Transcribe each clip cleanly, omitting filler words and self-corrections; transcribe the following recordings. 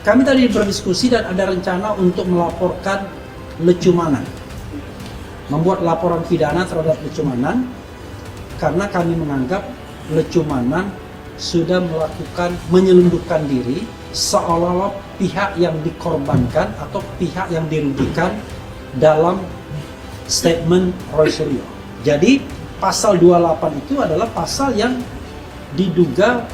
Kami tadi berdiskusi dan ada rencana untuk melaporkan Lecumanan, membuat laporan pidana terhadap Lecumanan karena kami menganggap Lecumanan sudah melakukan menyelundupkan diri seolah-olah pihak yang dikorbankan atau pihak yang dirugikan dalam statement Roy Suryo. Jadi pasal 28 itu adalah pasal yang diduga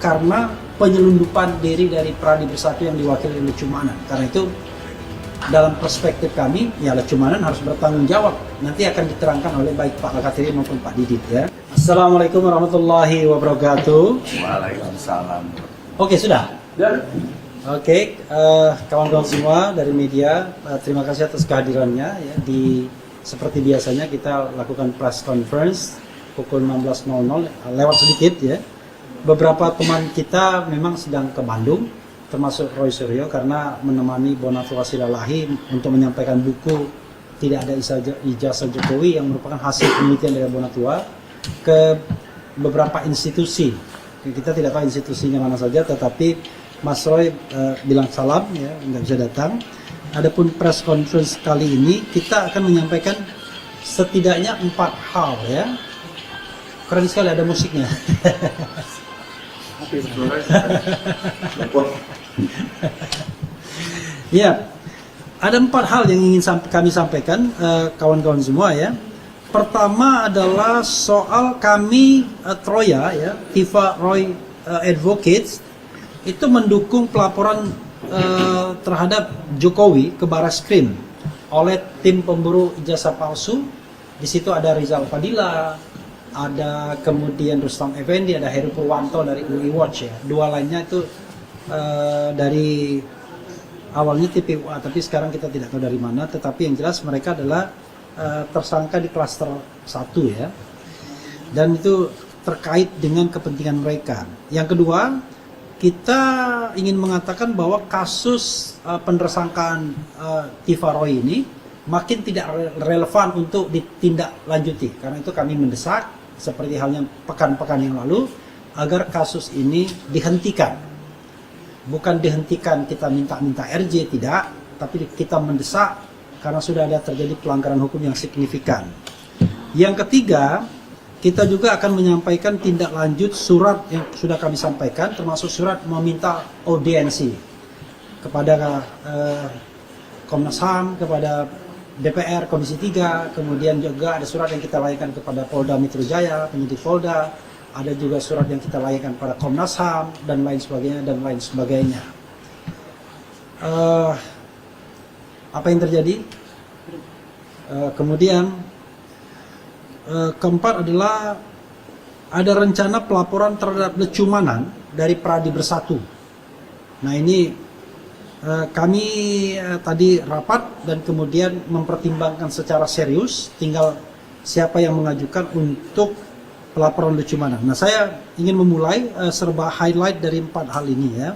karena penyelundupan diri dari Pradi Bersatu yang diwakili Lecumanan. Karena itu dalam perspektif kami, ya Lecumanan harus bertanggung jawab. Nanti akan diterangkan oleh baik Pak Lakatiri maupun Pak Didit ya. Assalamualaikum warahmatullahi wabarakatuh. Waalaikumsalam. Oke, sudah? Ya. Oke, kawan-kawan semua dari media, terima kasih atas kehadirannya ya. Seperti biasanya kita lakukan press conference pukul 16.00 lewat sedikit ya. Beberapa teman kita memang sedang ke Bandung, termasuk Roy Suryo karena menemani Bonatua Silalahi untuk menyampaikan buku Tidak Ada Ijazah Jokowi yang merupakan hasil penelitian dari Bonatua ke beberapa institusi. Kita tidak tahu institusinya mana saja, tetapi Mas Roy bilang salam ya, nggak bisa datang. Adapun press conference kali ini kita akan menyampaikan setidaknya 4 hal ya. Keren sekali ada musiknya. Ya, ada 4 hal yang ingin kami sampaikan kawan-kawan semua ya. Pertama adalah soal kami Troya ya, Tifa Roy Advocates itu mendukung pelaporan terhadap Jokowi ke Barreskrim oleh tim pemburu ijazah palsu. Di situ ada Rizal Fadila, ada kemudian Rustam Effendi, ada Heru Purwanto dari UI Watch ya. Dua lainnya itu dari awalnya TPUA, tapi sekarang kita tidak tahu dari mana. Tetapi yang jelas mereka adalah tersangka di klaster 1 ya. Dan itu terkait dengan kepentingan mereka. Yang kedua, kita ingin mengatakan bahwa kasus penersangkaan Tifa Roy ini makin tidak relevan untuk ditindaklanjuti. Karena itu kami mendesak, seperti halnya pekan-pekan yang lalu, agar kasus ini dihentikan. Bukan dihentikan kita minta-minta RJ, tidak, tapi kita mendesak karena sudah ada terjadi pelanggaran hukum yang signifikan. Yang ketiga, kita juga akan menyampaikan tindak lanjut surat yang sudah kami sampaikan, termasuk surat meminta audiensi kepada Komnas HAM, kepada DPR, Komisi 3, kemudian juga ada surat yang kita layangkan kepada Polda Metro Jaya, penyidik Polda, ada juga surat yang kita layangkan pada Komnas HAM, dan lain sebagainya, dan lain sebagainya. Apa yang terjadi? Kemudian keempat adalah ada rencana pelaporan terhadap Lecumanan dari Pradi Bersatu. Nah ini kami tadi rapat dan kemudian mempertimbangkan secara serius, tinggal siapa yang mengajukan untuk pelaporan Lecumanan. Nah saya ingin memulai serba highlight dari 4 hal ini ya.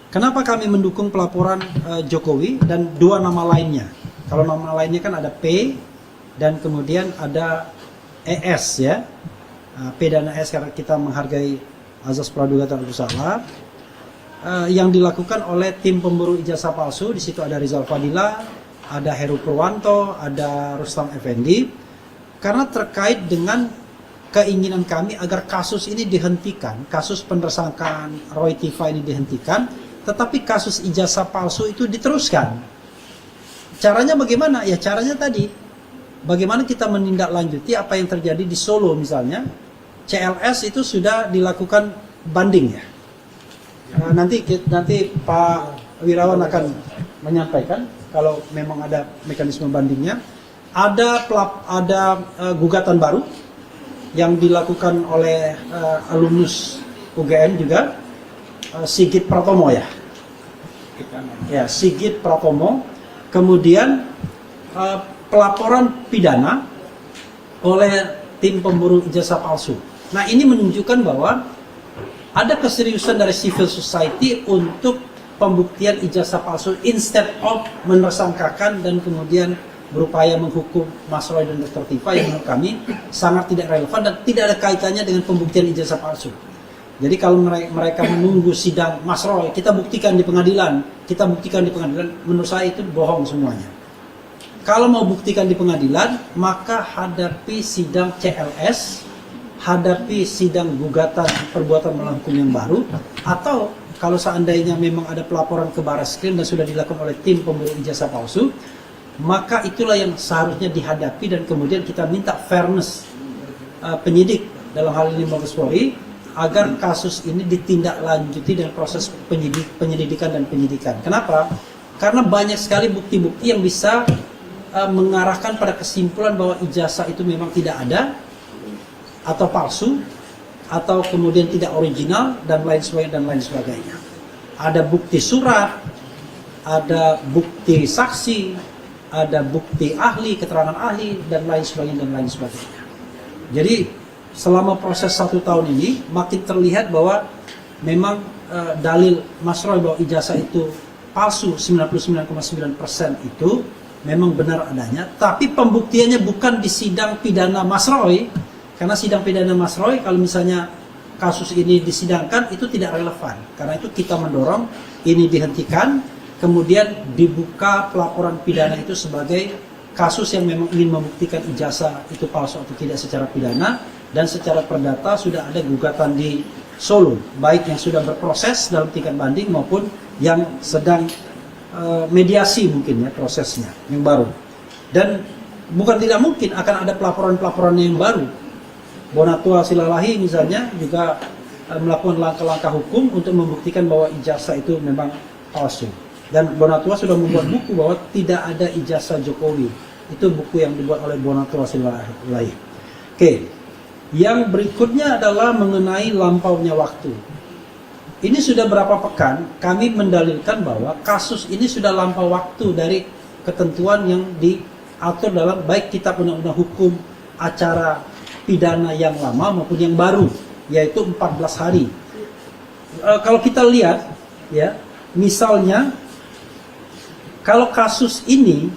Kenapa kami mendukung pelaporan Jokowi dan 2 nama lainnya? Kalau nama lainnya kan ada P dan kemudian ada ES ya. P dan ES karena kita menghargai azas praduga tak bersalah. Yang dilakukan oleh tim pemburu ijazah palsu. Di situ ada Rizal Fadila, ada Heru Purwanto, ada Rustam Effendi. Karena terkait dengan keinginan kami agar kasus ini dihentikan, kasus penersangkaan Roy Tifa ini dihentikan, tetapi kasus ijazah palsu itu diteruskan. Caranya bagaimana? Ya caranya tadi, bagaimana kita menindaklanjuti apa yang terjadi di Solo misalnya. CLS itu sudah dilakukan banding ya. Nanti Pak Wirawan akan menyampaikan kalau memang ada mekanisme bandingnya. Ada gugatan baru yang dilakukan oleh alumnus UGM juga, Sigit Pratomo ya. Ya, Sigit Pratomo. Kemudian pelaporan pidana oleh tim pemburu ijazah palsu. Nah ini menunjukkan bahwa ada keseriusan dari civil society untuk pembuktian ijazah palsu instead of menersangkakan dan kemudian berupaya menghukum Mas Roy dan Dr. Tifa yang menurut kami sangat tidak relevan dan tidak ada kaitannya dengan pembuktian ijazah palsu. Jadi kalau mereka menunggu sidang Mas Roy, kita buktikan di pengadilan, menurut saya itu bohong semuanya. Kalau mau buktikan di pengadilan, maka hadapi sidang CLS, hadapi sidang gugatan perbuatan melawan hukum yang baru, atau kalau seandainya memang ada pelaporan ke Barreskrim dan sudah dilakukan oleh tim pemburu ijazah palsu, maka itulah yang seharusnya dihadapi dan kemudian kita minta fairness penyidik dalam hal ini Mabes Polri agar kasus ini ditindaklanjuti dengan proses penyelidikan dan penyidikan. Kenapa? Karena banyak sekali bukti-bukti yang bisa mengarahkan pada kesimpulan bahwa ijazah itu memang tidak ada atau palsu atau kemudian tidak original dan lain sebagainya. Ada bukti surat, ada bukti saksi, ada bukti ahli, keterangan ahli dan lain sebagainya. Jadi selama proses 1 tahun ini makin terlihat bahwa memang dalil Mas Roy bahwa ijazah itu palsu 99,9% itu memang benar adanya, tapi pembuktiannya bukan di sidang pidana Mas Roy, karena sidang pidana Mas Roy kalau misalnya kasus ini disidangkan itu tidak relevan. Karena itu kita mendorong ini dihentikan, kemudian dibuka pelaporan pidana itu sebagai kasus yang memang ingin membuktikan ijazah itu palsu atau tidak secara pidana, dan secara perdata sudah ada gugatan di Solo, baik yang sudah berproses dalam tingkat banding maupun yang sedang mediasi mungkin ya prosesnya yang baru. Dan bukan tidak mungkin akan ada pelaporan-pelaporan yang baru. Bonatua Silalahi misalnya juga melakukan langkah-langkah hukum untuk membuktikan bahwa ijazah itu memang palsu. Dan Bonatua sudah membuat buku bahwa tidak ada ijazah Jokowi. Itu buku yang dibuat oleh Bonatua Silalahi. Oke. Yang berikutnya adalah mengenai lampaunya waktu. Ini sudah berapa pekan kami mendalilkan bahwa kasus ini sudah lampau waktu dari ketentuan yang diatur dalam baik kitab undang-undang hukum acara pidana yang lama maupun yang baru, yaitu 14 hari. Kalau kita lihat ya, misalnya kalau kasus ini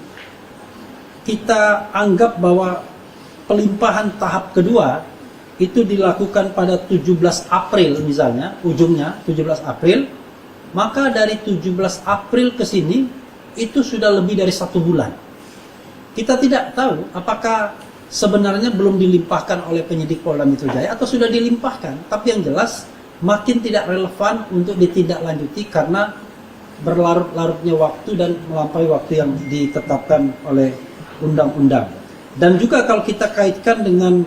kita anggap bahwa pelimpahan tahap kedua itu dilakukan pada 17 April misalnya, ujungnya 17 April, maka dari 17 April ke sini itu sudah lebih dari 1 bulan. Kita tidak tahu apakah sebenarnya belum dilimpahkan oleh penyidik Polda Metro Jaya atau sudah dilimpahkan, tapi yang jelas makin tidak relevan untuk ditindaklanjuti karena berlarut-larutnya waktu dan melampaui waktu yang ditetapkan oleh undang-undang. Dan juga kalau kita kaitkan dengan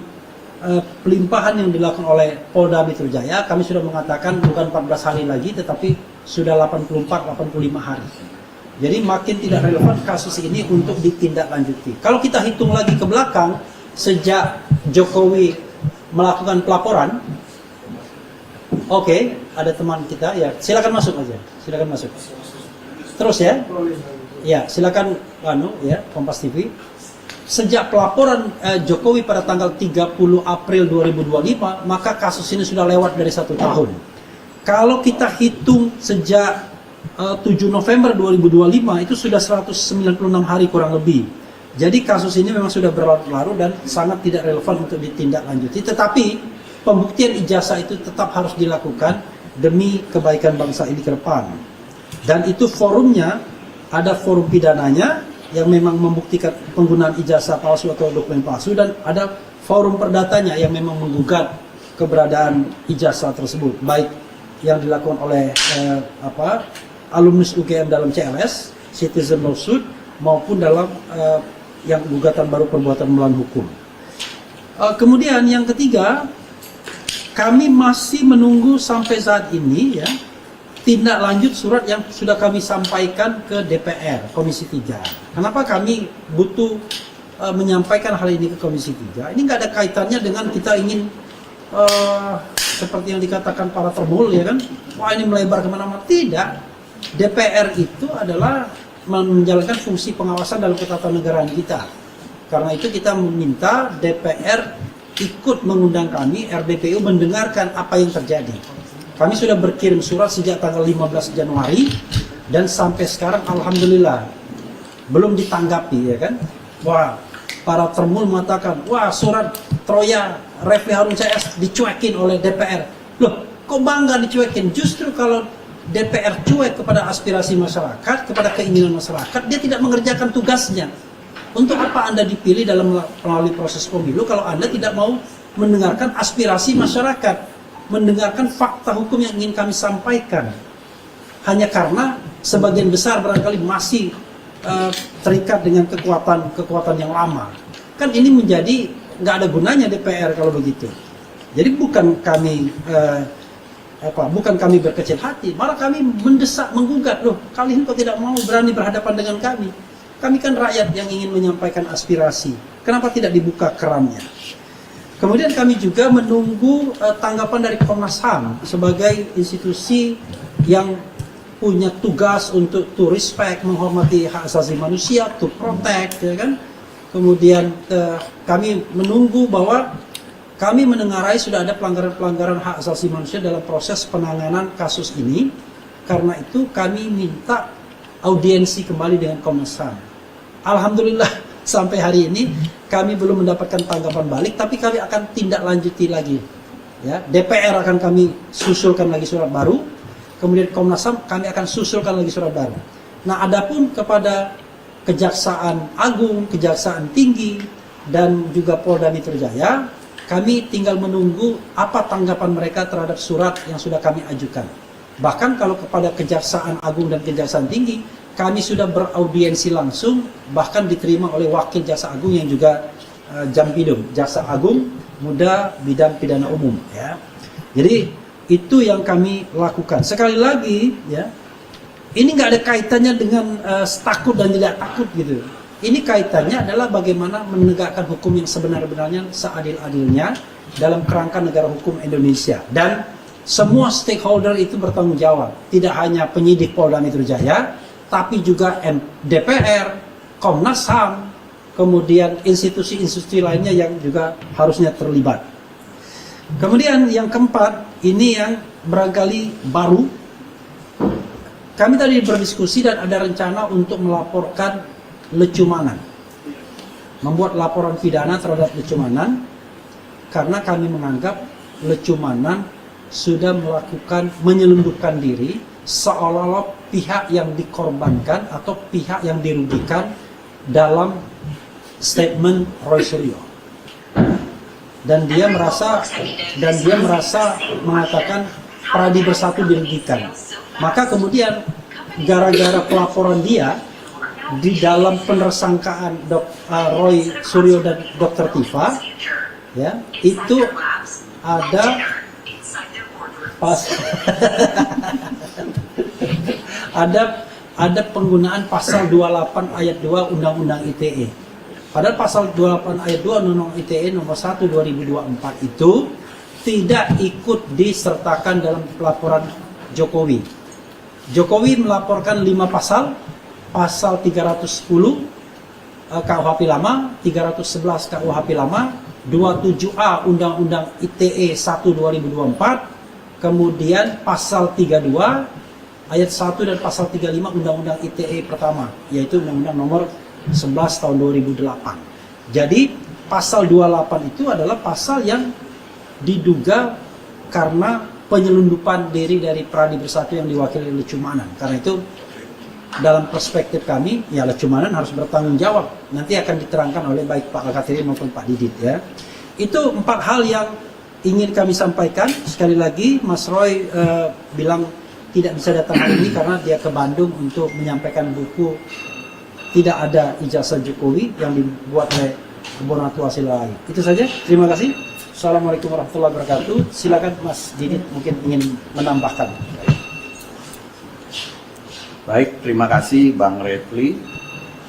pelimpahan yang dilakukan oleh Polda Metro Jaya, kami sudah mengatakan bukan 14 hari lagi tetapi sudah 84-85 hari. Jadi makin tidak relevan kasus ini untuk ditindaklanjuti. Kalau kita hitung lagi ke belakang, sejak Jokowi melakukan pelaporan, oke, ada teman kita, ya silakan masuk aja, silakan masuk. Terus ya, ya silakan, Kompas TV. Sejak pelaporan Jokowi pada tanggal 30 April 2025, maka kasus ini sudah lewat dari 1 tahun. Kalau kita hitung sejak 7 November 2025, itu sudah 196 hari kurang lebih. Jadi kasus ini memang sudah berlarut-larut dan sangat tidak relevan untuk ditindaklanjuti. Tetapi pembuktian ijazah itu tetap harus dilakukan demi kebaikan bangsa ini ke depan. Dan itu forumnya, ada forum pidananya yang memang membuktikan penggunaan ijazah palsu atau dokumen palsu, dan ada forum perdatanya yang memang menggugat keberadaan ijazah tersebut, baik yang dilakukan oleh alumnus UGM dalam CLS, citizen lawsuit, maupun dalam yang gugatan baru perbuatan melawan hukum. Kemudian yang ketiga, kami masih menunggu sampai saat ini ya tindak lanjut surat yang sudah kami sampaikan ke DPR Komisi 3. Kenapa kami butuh menyampaikan hal ini ke Komisi 3? Ini nggak ada kaitannya dengan kita ingin seperti yang dikatakan para termul ya kan, wah ini melebar kemana-mana. Tidak. DPR itu adalah menjalankan fungsi pengawasan dalam ketatanegaraan kita. Karena itu kita meminta DPR ikut mengundang kami, RDPU, mendengarkan apa yang terjadi. Kami sudah berkirim surat sejak tanggal 15 Januari dan sampai sekarang alhamdulillah belum ditanggapi ya kan. Wah, para termul mengatakan, wah surat Troya Refli Harun CS dicuekin oleh DPR. Loh, Kok bangga dicuekin? Justru kalau DPR cuek kepada aspirasi masyarakat, kepada keinginan masyarakat, dia tidak mengerjakan tugasnya. Untuk apa Anda dipilih melalui proses pemilu kalau Anda tidak mau mendengarkan aspirasi masyarakat, mendengarkan fakta hukum yang ingin kami sampaikan? Hanya karena sebagian besar barangkali masih terikat dengan kekuatan yang lama. Kan ini menjadi nggak ada gunanya DPR kalau begitu. Jadi bukan kami berkecil hati, malah kami mendesak, menggugat, loh kalian kok tidak mau berani berhadapan dengan kami? Kami kan rakyat yang ingin menyampaikan aspirasi. Kenapa tidak dibuka kerannya? Kemudian kami juga menunggu tanggapan dari Komnas HAM sebagai institusi yang punya tugas untuk to respect, menghormati hak asasi manusia, to protect, ya kan? Kemudian kami menunggu bahwa kami menengarai sudah ada pelanggaran-pelanggaran hak asasi manusia dalam proses penanganan kasus ini. Karena itu kami minta audiensi kembali dengan Komnas HAM. Alhamdulillah sampai hari ini kami belum mendapatkan tanggapan balik, tapi kami akan tindak lanjuti lagi. Ya, DPR akan kami susulkan lagi surat baru. Kemudian Komnas HAM kami akan susulkan lagi surat baru. Nah, adapun kepada Kejaksaan Agung, Kejaksaan Tinggi, dan juga Polda Metro Jaya, kami tinggal menunggu apa tanggapan mereka terhadap surat yang sudah kami ajukan. Bahkan kalau kepada Kejaksaan Agung dan Kejaksaan Tinggi, kami sudah beraudiensi langsung, bahkan diterima oleh Wakil Jaksa Agung yang juga Jampidum, Jaksa Agung Muda Bidang Pidana Umum. Ya. Jadi itu yang kami lakukan. Sekali lagi, ya, ini nggak ada kaitannya dengan takut dan tidak takut gitu. Ini kaitannya adalah bagaimana menegakkan hukum yang sebenar-benarnya, seadil-adilnya dalam kerangka negara hukum Indonesia. Dan semua stakeholder itu bertanggung jawab. Tidak hanya penyidik Polda Metro Jaya, tapi juga DPR, Komnas HAM, kemudian institusi-institusi lainnya yang juga harusnya terlibat. Kemudian yang keempat, ini yang barangkali baru. Kami tadi berdiskusi dan ada rencana untuk melaporkan lecumanan. Membuat laporan pidana terhadap lecumanan, karena kami menganggap lecumanan sudah menyelundupkan diri seolah-olah pihak yang dikorbankan atau pihak yang dirugikan dalam statement Roy Suryo. Dan dia merasa mengatakan Pradi Bersatu dirugikan. Maka kemudian gara-gara pelaporan dia di dalam penersangkaan Roy Suryo dan Dr. Tifa, ya, itu ada ada penggunaan pasal 28 ayat 2 Undang-Undang ITE. Padahal pasal 28 ayat 2 Undang-Undang ITE nomor 1 2024 itu tidak ikut disertakan dalam pelaporan Jokowi. Jokowi melaporkan 5 pasal, pasal 310 KUHP lama, 311 KUHP lama, 27A Undang-Undang ITE 1 2024, kemudian pasal 32 ayat 1 dan pasal 35 Undang-Undang ITE pertama, yaitu Undang-Undang nomor 11 tahun 2008. Jadi pasal 28 itu adalah pasal yang diduga karena penyelundupan diri dari Pradi Bersatu yang diwakili lecumanan. Karena itu dalam perspektif kami, ya lecumanan harus bertanggung jawab. Nanti akan diterangkan oleh baik Pak Al-Khatiri maupun Pak Didit, ya. Itu 4 hal yang ingin kami sampaikan. Sekali lagi Mas Roy bilang tidak bisa datang hari ini karena dia ke Bandung untuk menyampaikan buku Tidak Ada Ijazah Jokowi yang dibuat oleh Bonatua Silalahi. Itu saja. Terima kasih. Assalamualaikum warahmatullahi wabarakatuh. Silakan Mas Didit mungkin ingin menambahkan. Baik, terima kasih Bang Refli.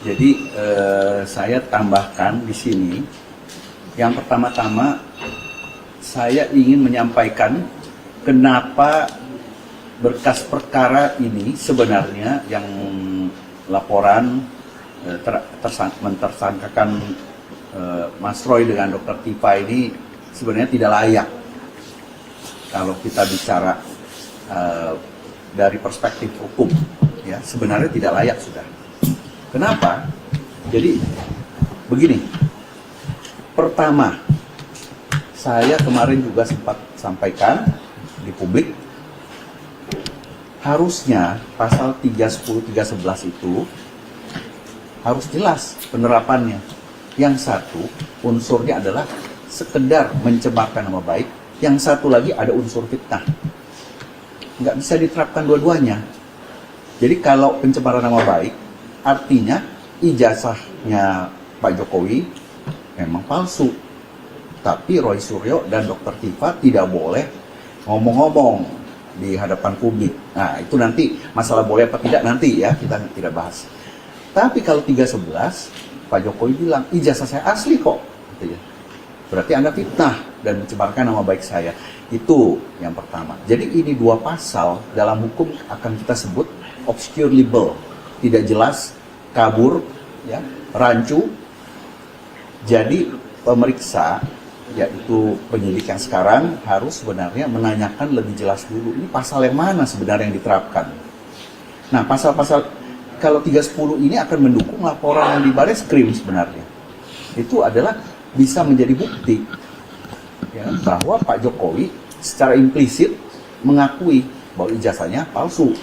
Jadi saya tambahkan di sini. Yang pertama-tama saya ingin menyampaikan kenapa berkas perkara ini sebenarnya yang laporan mentersangkakan Mas Roy dengan Dr. Tifa ini sebenarnya tidak layak kalau kita bicara dari perspektif hukum, ya sebenarnya tidak layak sudah. Kenapa? Jadi begini, pertama saya kemarin juga sempat sampaikan di publik, harusnya pasal 310, 311 itu harus jelas penerapannya. Yang satu unsurnya adalah sekedar mencemarkan nama baik, yang satu lagi ada unsur fitnah. Nggak bisa diterapkan dua-duanya. Jadi kalau pencemaran nama baik, artinya ijazahnya Pak Jokowi memang palsu. Tapi Roy Suryo dan Dr. Tifa tidak boleh ngomong-ngomong di hadapan publik. Nah, itu nanti masalah boleh apa tidak nanti ya, kita tidak bahas. Tapi kalau 311, Pak Jokowi bilang, ijazah saya asli kok. Gitu ya. Berarti Anda fitnah dan mencemarkan nama baik saya. Itu yang pertama. Jadi ini dua pasal dalam hukum akan kita sebut obscure libel. Tidak jelas, kabur, ya, rancu. Jadi pemeriksa, yaitu penyidik yang sekarang, harus sebenarnya menanyakan lebih jelas dulu, ini pasal yang mana sebenarnya yang diterapkan. Nah, pasal-pasal kalau 310 ini akan mendukung laporan yang di Bareskrim sebenarnya. Itu adalah bisa menjadi bukti ya, bahwa Pak Jokowi secara implisit mengakui bahwa ijazahnya palsu.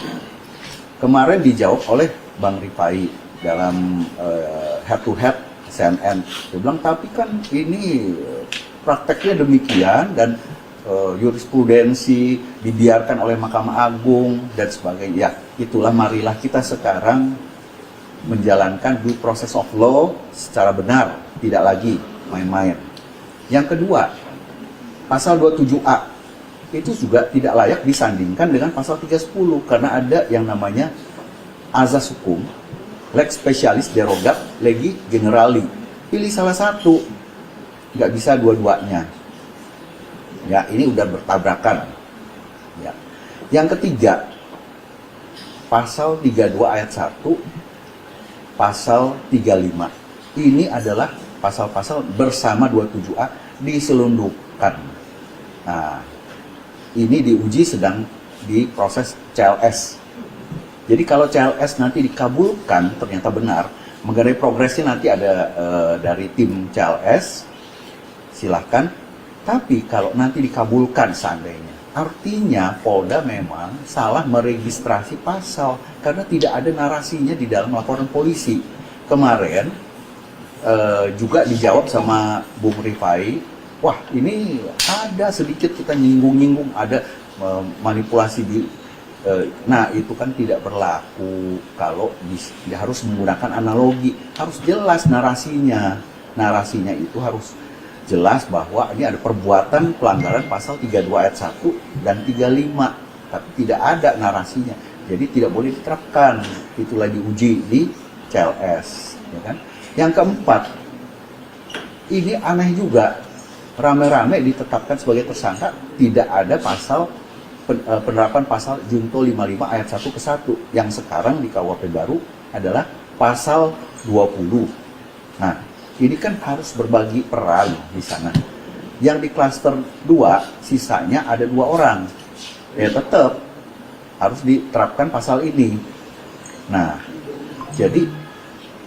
Kemarin dijawab oleh Bang Rifai dalam head to head CNN. Dia bilang, tapi kan ini prakteknya demikian dan jurisprudensi dibiarkan oleh Mahkamah Agung dan sebagainya. Ya, itulah marilah kita sekarang menjalankan due process of law secara benar, tidak lagi main-main. Yang kedua, pasal 27A itu juga tidak layak disandingkan dengan pasal 310 karena ada yang namanya azas hukum, lex specialis derogat legi generali. Pilih salah satu, nggak bisa dua-duanya. Ya, ini udah bertabrakan. Ya. Yang ketiga, pasal 32 ayat 1, pasal 35. Ini adalah pasal-pasal bersama 27A diselundupkan. Nah, ini diuji sedang di proses CLS. Jadi kalau CLS nanti dikabulkan, ternyata benar, mengenai progresnya nanti ada dari tim CLS, silahkan. Tapi kalau nanti dikabulkan seandainya, artinya Polda memang salah meregistrasi pasal karena tidak ada narasinya di dalam laporan polisi. Kemarin juga dijawab sama Bung Rifai, wah ini ada sedikit kita nyinggung-nyinggung, ada manipulasi di... Nah itu kan tidak berlaku kalau harus menggunakan analogi, harus jelas narasinya. Narasinya itu harus jelas bahwa ini ada perbuatan pelanggaran pasal 32 ayat 1 dan 35, tapi tidak ada narasinya. Jadi tidak boleh diterapkan. Itulah diuji di CLS, ya kan? Yang keempat, ini aneh juga, rame-rame ditetapkan sebagai tersangka, tidak ada pasal penerapan pasal Junto 55 ayat 1 ke 1 yang sekarang di KUHP baru adalah pasal 20. Nah, ini kan harus berbagi peran di sana. Yang di klaster 2, sisanya ada 2 orang. Ya tetap harus diterapkan pasal ini. Nah, jadi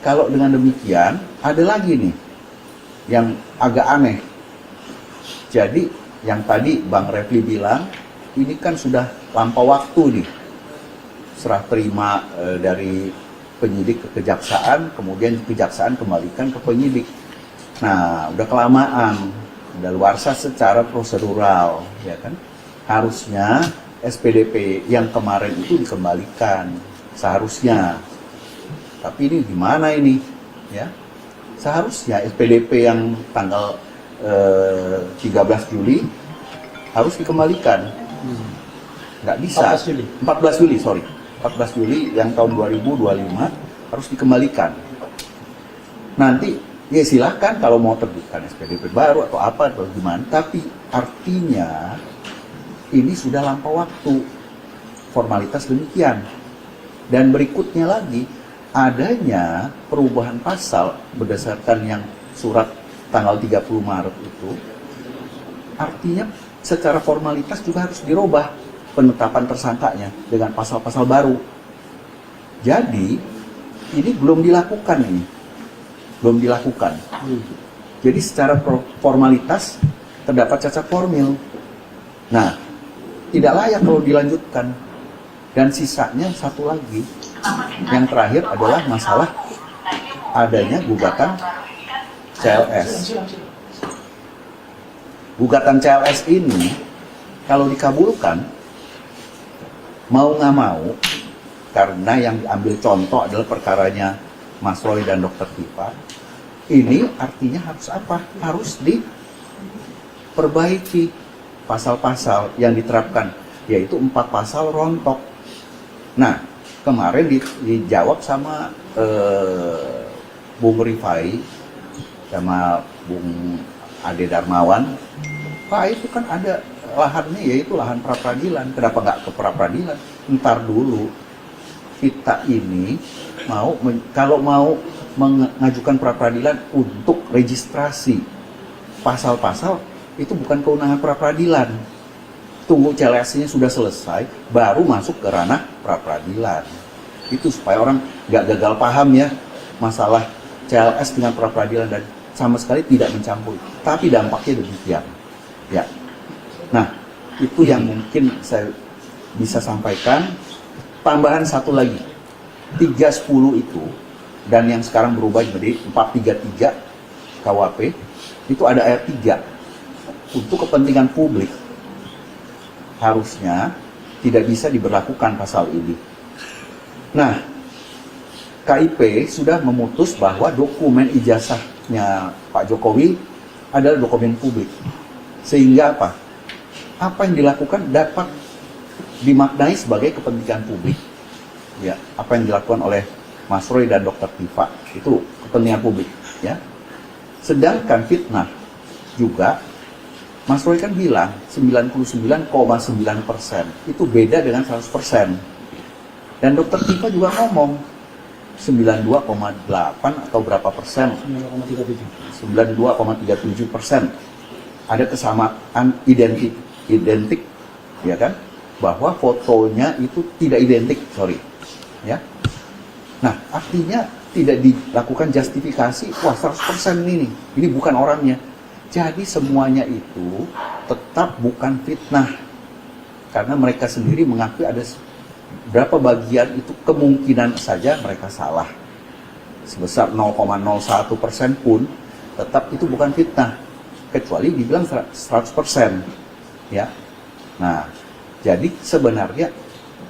kalau dengan demikian, ada lagi nih yang agak aneh. Jadi, yang tadi Bang Refli bilang, ini kan sudah lampau waktu nih. Serah terima dari penyidik ke kejaksaan, kemudian kejaksaan kembalikan ke penyidik. Nah, udah kelamaan, udah luarsa secara prosedural, ya kan? Harusnya SPDP yang kemarin itu dikembalikan, seharusnya. Tapi ini gimana ini, ya? Seharusnya SPDP yang tanggal 13 Juli harus dikembalikan. Nggak bisa. 14 Juli, sorry. 14 Juli yang tahun 2025 harus dikembalikan. Nanti ya silahkan kalau mau terbitkan SPDP baru atau apa atau gimana, tapi artinya ini sudah lampau waktu, formalitas demikian. Dan berikutnya lagi, adanya perubahan pasal berdasarkan yang surat tanggal 30 Maret itu, artinya secara formalitas juga harus dirubah penetapan tersangkanya dengan pasal-pasal baru. Jadi ini belum dilakukan ini, belum dilakukan. Jadi secara formalitas terdapat cacat formil. Nah, tidak layak kalau dilanjutkan. Dan sisanya satu lagi, yang terakhir adalah masalah adanya gugatan CLS. Gugatan CLS ini kalau dikabulkan, mau nggak mau, karena yang diambil contoh adalah perkaranya Mas Roy dan Dr. Tifa, ini artinya harus apa? Harus diperbaiki pasal-pasal yang diterapkan, yaitu 4 pasal rontok. Nah, kemarin dijawab sama Bung Rifai sama Bung Ade Darmawan, Pak itu kan ada lahannya, yaitu lahan pra-peradilan, kenapa nggak ke pra-peradilan? Ntar dulu, kita ini kalau mau mengajukan pra-peradilan untuk registrasi pasal-pasal, itu bukan kewenangan pra-peradilan. Tunggu CLS-nya sudah selesai, baru masuk ke ranah pra-peradilan. Itu supaya orang nggak gagal paham ya, masalah CLS dengan pra-peradilan dan sama sekali tidak mencampur. Tapi dampaknya demikian. Ya. Nah, itu yang mungkin saya bisa sampaikan. Tambahan satu lagi, 310 itu, dan yang sekarang berubah menjadi 433 KUHP, itu ada ayat 3. Untuk kepentingan publik, harusnya tidak bisa diberlakukan pasal ini. Nah, KIP sudah memutus bahwa dokumen ijazahnya Pak Jokowi adalah dokumen publik. Sehingga apa? Apa yang dilakukan dapat dimaknai sebagai kepentingan publik. Ya, apa yang dilakukan oleh Mas Roy dan Dr. Tifa itu kepentingan publik. Ya. Sedangkan fitnah juga Mas Roy kan bilang 99,9% itu beda dengan 100%. Dan Dr. Tifa juga ngomong 92,8 atau berapa persen? 92,37%. Ada kesamaan identik, ya kan? Bahwa fotonya itu tidak identik, ya. Nah, artinya tidak dilakukan justifikasi, wah 100% ini bukan orangnya. Jadi semuanya itu tetap bukan fitnah. Karena mereka sendiri mengakui ada berapa bagian itu kemungkinan saja mereka salah. Sebesar 0,01% pun tetap itu bukan fitnah. Kecuali dibilang 100%. Ya. Nah, jadi sebenarnya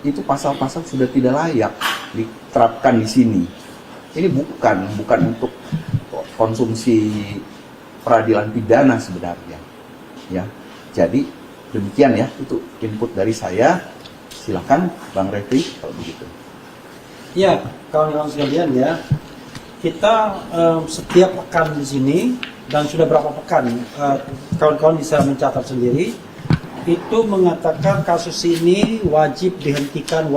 itu pasal-pasal sudah tidak layak diterapkan di sini. Ini bukan untuk konsumsi peradilan pidana sebenarnya, ya. Jadi demikian ya, itu input dari saya. Silakan Bang Refli kalau begitu. Ya, kawan-kawan sekalian ya, kita setiap pekan di sini dan sudah berapa pekan, kawan-kawan bisa mencatat sendiri, itu mengatakan kasus ini wajib dihentikan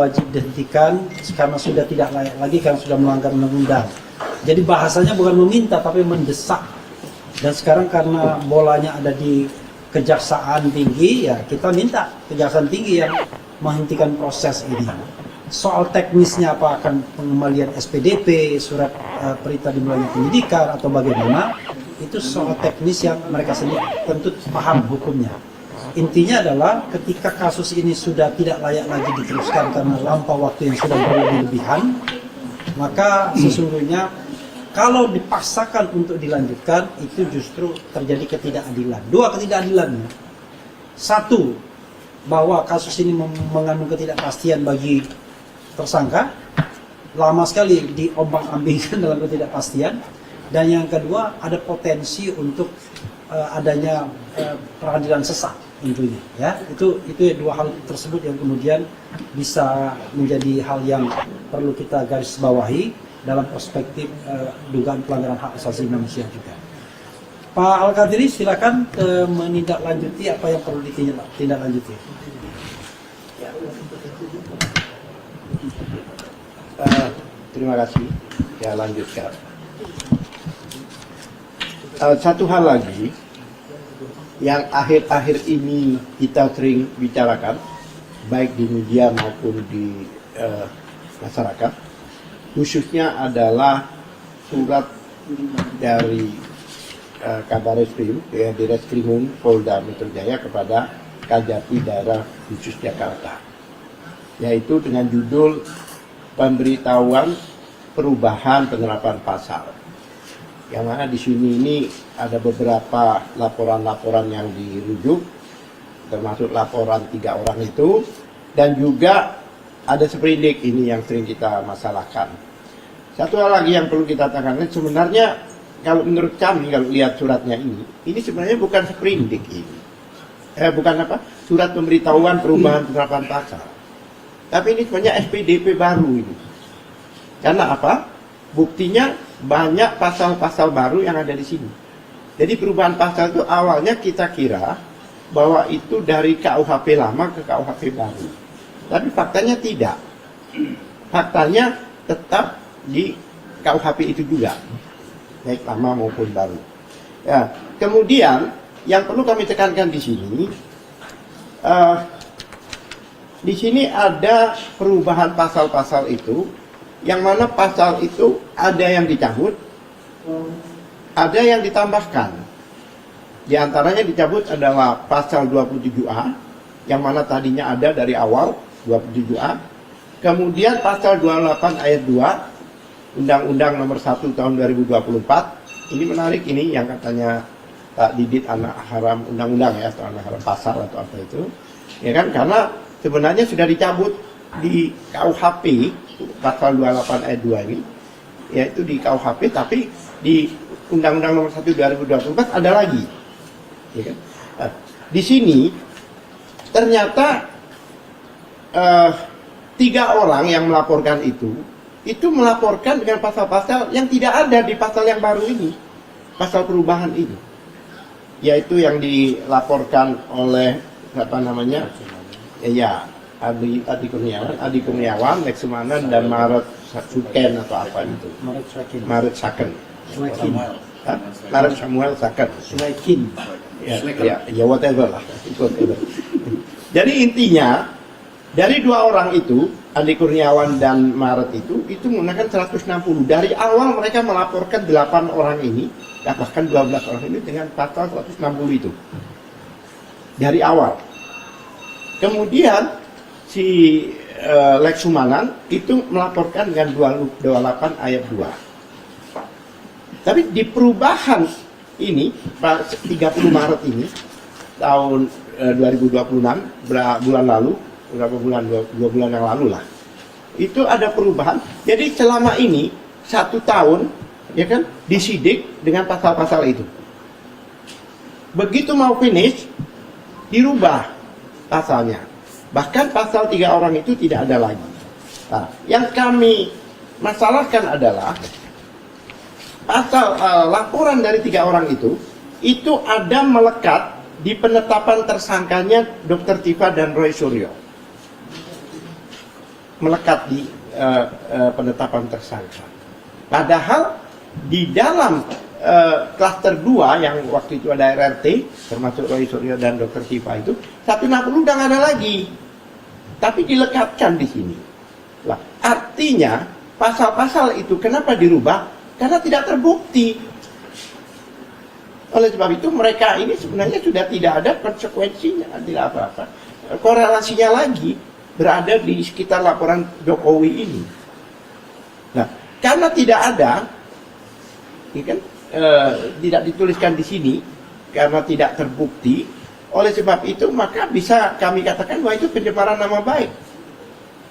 karena sudah tidak layak lagi, karena sudah melanggar undang-undang. Jadi bahasanya bukan meminta tapi mendesak. Dan sekarang karena bolanya ada di Kejaksaan Tinggi, ya kita minta Kejaksaan Tinggi yang menghentikan proses ini. Soal teknisnya apa akan pengembalian SPDP, surat perintah dimulainya penyidikan atau bagaimana, itu soal teknis yang mereka sendiri tentu paham hukumnya. Intinya adalah ketika kasus ini sudah tidak layak lagi diteruskan karena lampau waktu yang sudah berlebihan, maka sesungguhnya kalau dipaksakan untuk dilanjutkan, itu justru terjadi ketidakadilan. 2 ketidakadilannya. 1, bahwa kasus ini mengandung ketidakpastian bagi tersangka. Lama sekali diombang-ambingkan dalam ketidakpastian. Dan yang kedua, ada potensi untuk adanya peradilan sesat tentunya. Ya, itu 2 hal tersebut yang kemudian bisa menjadi hal yang perlu kita garis bawahi dalam perspektif dugaan pelanggaran hak asasi manusia juga. Pak Al-Qadiri, silakan menindaklanjuti apa yang perlu ditindaklanjuti. Terima kasih. Ya, lanjutkan. Satu hal lagi yang akhir-akhir ini kita sering bicarakan, baik di media maupun di masyarakat, khususnya adalah surat dari Kabar Eskrim, Direskrimum Polda Metro Jaya kepada Kajati Daerah Khusus Jakarta, yaitu dengan judul pemberitahuan perubahan penerapan pasal. Yang mana di sini ini ada beberapa laporan-laporan yang dirujuk, termasuk laporan 3 orang itu, dan juga ada seprindik ini yang sering kita masalahkan. Satu hal lagi yang perlu kita tekankan, sebenarnya kalau menurut kami, kalau lihat suratnya ini sebenarnya bukan seprindik ini. Bukan apa? Surat pemberitahuan perubahan penerapan pasal. Tapi ini sebenarnya SPDP baru ini. Karena apa? Buktinya banyak pasal-pasal baru yang ada di sini. Jadi perubahan pasal itu awalnya kita kira bahwa itu dari KUHP lama ke KUHP baru. Tapi faktanya tidak. Faktanya tetap di KUHP itu juga, baik lama maupun baru. Ya, kemudian yang perlu kami tekankan di sini ada perubahan pasal-pasal itu, yang mana pasal itu ada yang dicabut, ada yang ditambahkan. Di antaranya dicabut adalah pasal 27A, yang mana tadinya ada dari awal 27A. Kemudian pasal 28 ayat 2 Undang-Undang nomor 1 tahun 2024. Ini menarik, ini yang katanya Pak Didit anak haram undang-undang ya, atau anak haram pasal atau apa itu. Ya kan, karena sebenarnya sudah dicabut di KUHP pasal 28 ayat 2 ini, yaitu di KUHP, tapi di Undang-Undang nomor 1 2024 ada lagi. Ya kan? Nah, di sini ternyata 3 orang yang melaporkan itu melaporkan dengan pasal-pasal yang tidak ada di pasal yang baru ini, pasal perubahan ini, yaitu yang dilaporkan oleh apa namanya, ya Adi Kurniawan, Leksumanan, dan Maret Suken atau apa itu, Maret Saken, Maret Samuel Saken, ya whatever lah. Jadi intinya dari 2 orang itu, Adi Kurniawan dan Maret itu menggunakan 160. Dari awal mereka melaporkan 8 orang ini, bahkan 12 orang ini dengan pasal 160 itu. Dari awal. Kemudian si Leksumanan itu melaporkan dengan 28 ayat 2. Tapi di perubahan ini, 30 Maret ini, tahun 2026, bulan lalu, berapa bulan, 2 bulan yang lalu lah, itu ada perubahan. Jadi selama ini 1 tahun, ya kan, disidik dengan pasal-pasal itu. Begitu mau finish, dirubah pasalnya. Bahkan pasal 3 orang itu tidak ada lagi. Nah, yang kami masalahkan adalah pasal laporan dari 3 orang itu ada melekat di penetapan tersangkanya Dr. Tifa dan Roy Suryo. Melekat di penetapan tersangka. Padahal di dalam klaster 2 yang waktu itu ada RRT, termasuk Roy Suryo dan Dr. Tifa itu, 160 udah nggak ada lagi. Tapi dilekatkan di sini. Lah, artinya pasal-pasal itu kenapa dirubah? Karena tidak terbukti. Oleh sebab itu mereka ini sebenarnya sudah tidak ada konsekuensinya, tidak apa-apa. Korelasinya lagi berada di sekitar laporan Jokowi ini. Nah, karena tidak ada, ya kan, tidak dituliskan di sini, karena tidak terbukti, oleh sebab itu maka bisa kami katakan bahwa itu pencemaran nama baik.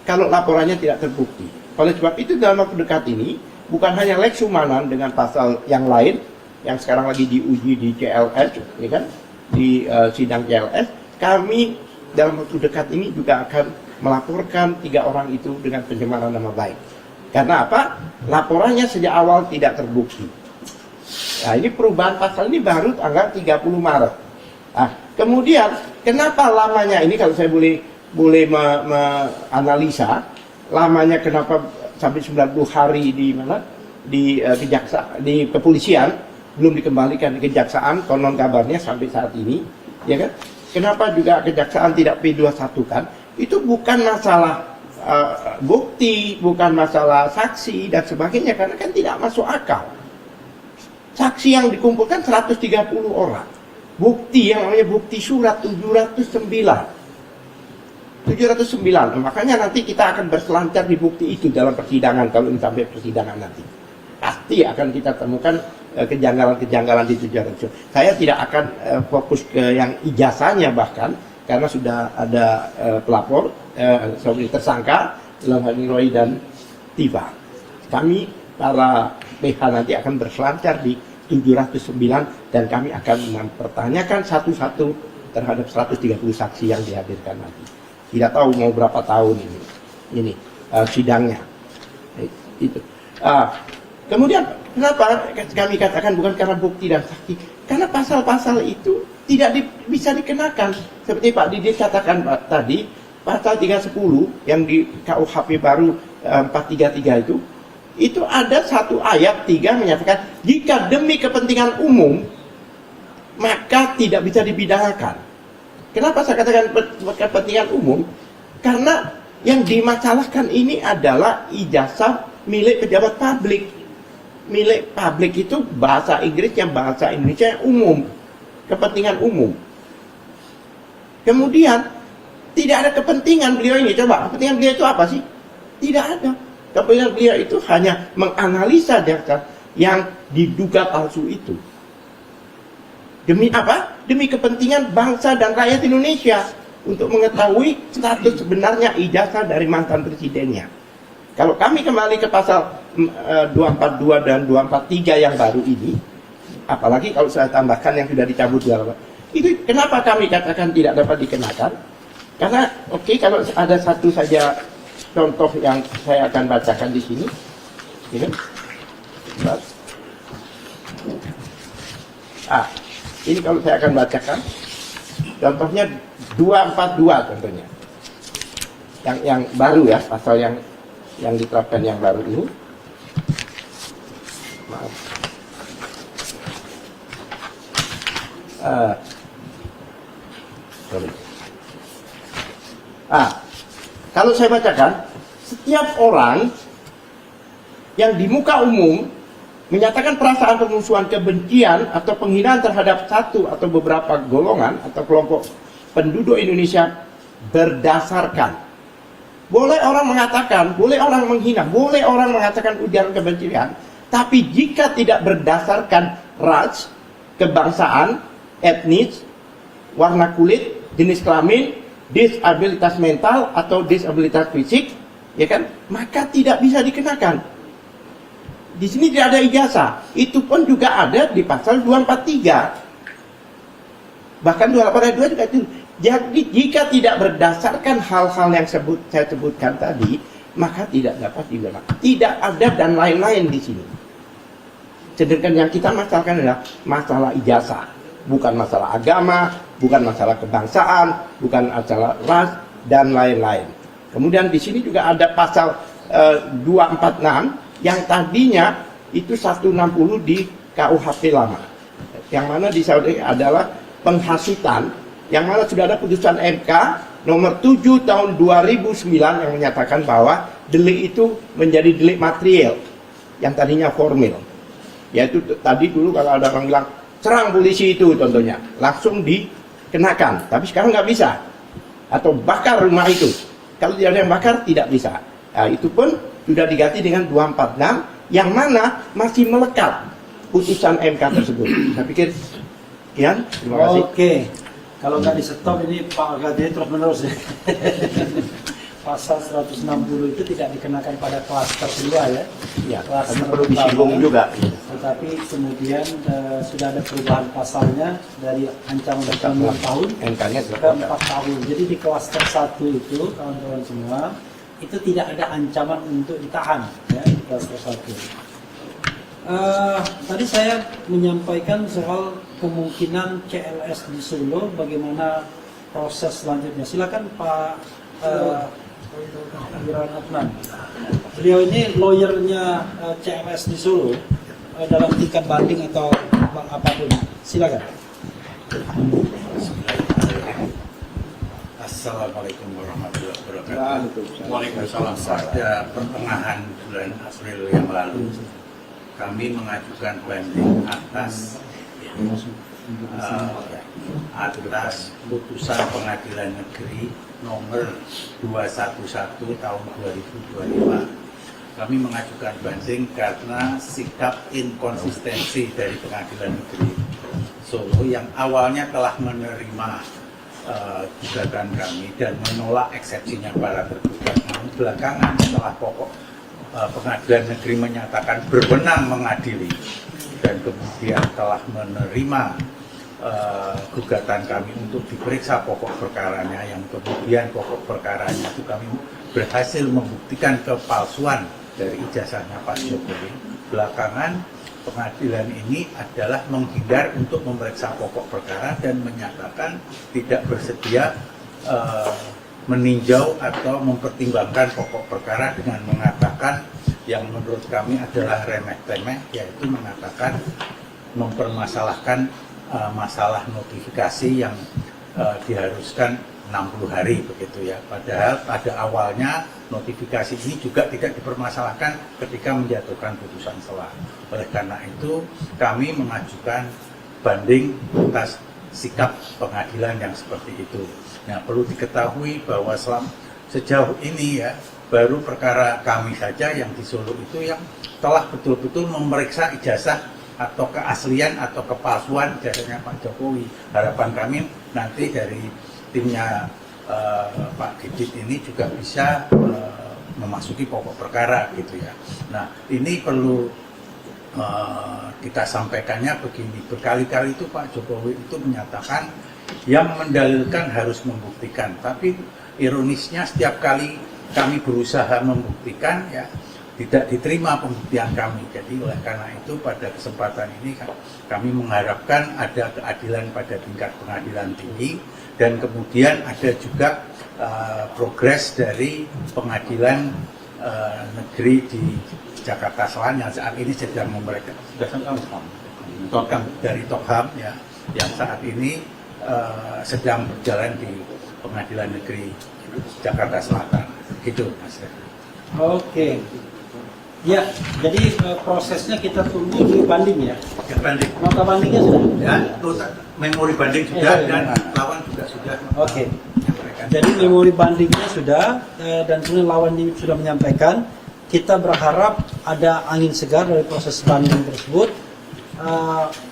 Kalau laporannya tidak terbukti. Oleh sebab itu dalam waktu dekat ini, bukan hanya Leksumanan dengan pasal yang lain, yang sekarang lagi diuji di CLS, ya kan, di sidang CLS, kami dalam waktu dekat ini juga akan melaporkan 3 orang itu dengan pencemaran nama baik. Karena apa? Laporannya sejak awal tidak terbukti. Nah, ini perubahan pasal ini baru tanggal 30 Maret. Nah, kemudian kenapa lamanya ini, kalau saya boleh menganalisa lamanya kenapa sampai 90 hari di mana? Di di kepolisian, belum dikembalikan di kejaksaan, konon kabarnya sampai saat ini, ya kan? Kenapa juga kejaksaan tidak P21 kan? Itu bukan masalah bukti, bukan masalah saksi dan sebagainya, karena kan tidak masuk akal. Saksi yang dikumpulkan 130 orang. bukti yang namanya bukti surat 709. Makanya nanti kita akan berselancar di bukti itu dalam persidangan, kalau ini sampai persidangan nanti. Pasti akan kita temukan kejanggalan-kejanggalan di 700. Saya tidak akan fokus ke yang ijazahnya bahkan, karena sudah ada pelapor, sebagai tersangka, dalam hal ini Roy dan Tifa. Kami, para PH nanti akan berselancar di 709 dan kami akan mempertanyakan satu-satu terhadap 130 saksi yang dihadirkan nanti. Tidak tahu mau berapa tahun ini sidangnya. Itu. Kemudian kenapa kami katakan bukan karena bukti dan saksi? Karena pasal-pasal itu tidak bisa dikenakan. Seperti Pak Didi katakan tadi, pasal 310 yang di KUHP baru 433 itu ada satu ayat 3 menyatakan jika demi kepentingan umum maka tidak bisa dipidanakan. Kenapa saya katakan kepentingan umum? Karena yang dimasalahkan ini adalah ijazah milik pejabat publik. Milik publik itu bahasa Inggrisnya, bahasa Indonesia yang umum, kepentingan umum. Kemudian tidak ada kepentingan beliau ini. Coba, kepentingan beliau itu apa sih? Tidak ada. Kepentingan beliau itu hanya menganalisa data yang diduga palsu itu. Demi apa? Demi kepentingan bangsa dan rakyat Indonesia untuk mengetahui status sebenarnya ijazah dari mantan presidennya. Kalau kami kembali ke pasal 242 dan 243 yang baru ini, apalagi kalau saya tambahkan yang sudah dicabut itu kenapa kami katakan tidak dapat dikenakan? Karena kalau ada satu saja contoh yang saya akan bacakan di sini, ini. Ini kalau saya akan bacakan, contohnya 242 contohnya, yang baru ya, pasal yang diterapkan yang baru ini. Maaf. Sorry. Kalau saya bacakan, setiap orang yang di muka umum menyatakan perasaan permusuhan, kebencian atau penghinaan terhadap satu atau beberapa golongan atau kelompok penduduk Indonesia berdasarkan. Boleh orang mengatakan, boleh orang menghina, boleh orang mengatakan ujaran kebencian, tapi jika tidak berdasarkan ras, kebangsaan, etnis, warna kulit, jenis kelamin, disabilitas mental atau disabilitas fisik, ya kan, maka tidak bisa dikenakan. Di sini tidak ada ijazah. Itu pun juga ada di pasal 243. Bahkan 282 juga itu. Jadi jika tidak berdasarkan hal-hal yang saya sebutkan tadi, maka tidak dapat digunakan. Tidak ada dan lain-lain di sini. Sedangkan yang kita masalahkan adalah masalah ijazah, bukan masalah agama, bukan masalah kebangsaan, bukan masalah ras dan lain-lain. Kemudian di sini juga ada pasal 246 yang tadinya itu 160 di KUHP lama, yang mana di Saudi adalah penghasutan, yang mana sudah ada putusan MK nomor 7 tahun 2009 yang menyatakan bahwa delik itu menjadi delik material yang tadinya formil, yaitu tadi dulu kalau ada orang bilang serang polisi itu contohnya langsung dikenakan, tapi sekarang nggak bisa, atau bakar rumah itu, kalau tidak ada yang bakar tidak bisa. Itu pun sudah diganti dengan 246 yang mana masih melekat putusan MK tersebut. Saya pikir sekian, terima kasih. Oke, kalau nggak di stop ini Pak Gade terus menerus ya. Pasal 160 itu tidak dikenakan pada klaster kedua ya. Ya, Klaster perlu disinggung juga. Tetapi kemudian sudah ada perubahan pasalnya dari ancaman 6 tahun MK-nya ke 4 tahun. Jadi di klaster 1 itu kawan-kawan semua itu tidak ada ancaman untuk ditahan ya, di klaster 1. Tadi saya menyampaikan soal kemungkinan CLS di Solo, bagaimana proses selanjutnya. Silakan Pak Wiran Adnan. Beliau ini lawyernya CLS di Solo dalam tingkat banding atau apapun. Silakan. Assalamualaikum warahmatullahi wabarakatuh. Waalaikumsalam. Pada pertengahan bulan April yang lalu, kami mengajukan banding atas atas putusan Pengadilan Negeri nomor 211 tahun 2025. Kami mengajukan banding karena sikap inkonsistensi dari Pengadilan Negeri Solo yang awalnya telah menerima gugatan kami dan menolak eksepsinya para tergugat. Namun belakangan setelah Pengadilan Negeri menyatakan berwenang mengadili dan kemudian telah menerima gugatan kami untuk diperiksa pokok perkaranya, yang kemudian pokok perkaranya itu kami berhasil membuktikan kepalsuan dari ijazahnya Pak Jokowi. Belakangan pengadilan ini adalah menghindar untuk memeriksa pokok perkara dan menyatakan tidak bersedia meninjau atau mempertimbangkan pokok perkara dengan mengatakan yang menurut kami adalah remeh-temeh, yaitu mengatakan mempermasalahkan masalah notifikasi yang diharuskan 60 hari begitu ya. Padahal pada awalnya notifikasi ini juga tidak dipermasalahkan ketika menjatuhkan putusan selah. Oleh karena itu kami mengajukan banding atas sikap pengadilan yang seperti itu. Nah, perlu diketahui bahwa sejauh ini ya baru perkara kami saja yang di Solo itu yang telah betul-betul memeriksa ijazah atau keaslian atau kepalsuan ijazahnya Pak Jokowi. Harapan kami nanti dari timnya Pak Didit ini juga bisa memasuki pokok perkara gitu ya. Nah, ini perlu kita sampaikannya begini, berkali-kali itu Pak Jokowi itu menyatakan yang mendalilkan harus membuktikan, tapi ironisnya setiap kali kami berusaha membuktikan ya tidak diterima pembuktian kami. Jadi oleh karena itu pada kesempatan ini kami mengharapkan ada keadilan pada tingkat pengadilan tinggi dan kemudian ada juga progres dari pengadilan negeri di Jakarta Selatan yang saat ini sedang memberikan dari Tokham ya yang saat ini sedang berjalan di pengadilan negeri Jakarta Selatan. Gitu, Mas. Oke. Ya, jadi prosesnya kita tunggu di banding ya. Ya, banding. Nota bandingnya sudah? Ya, memori banding sudah dan lawan juga sudah. Oke. Jadi memori bandingnya sudah dan kemudian lawan ini sudah menyampaikan. Kita berharap ada angin segar dari proses banding tersebut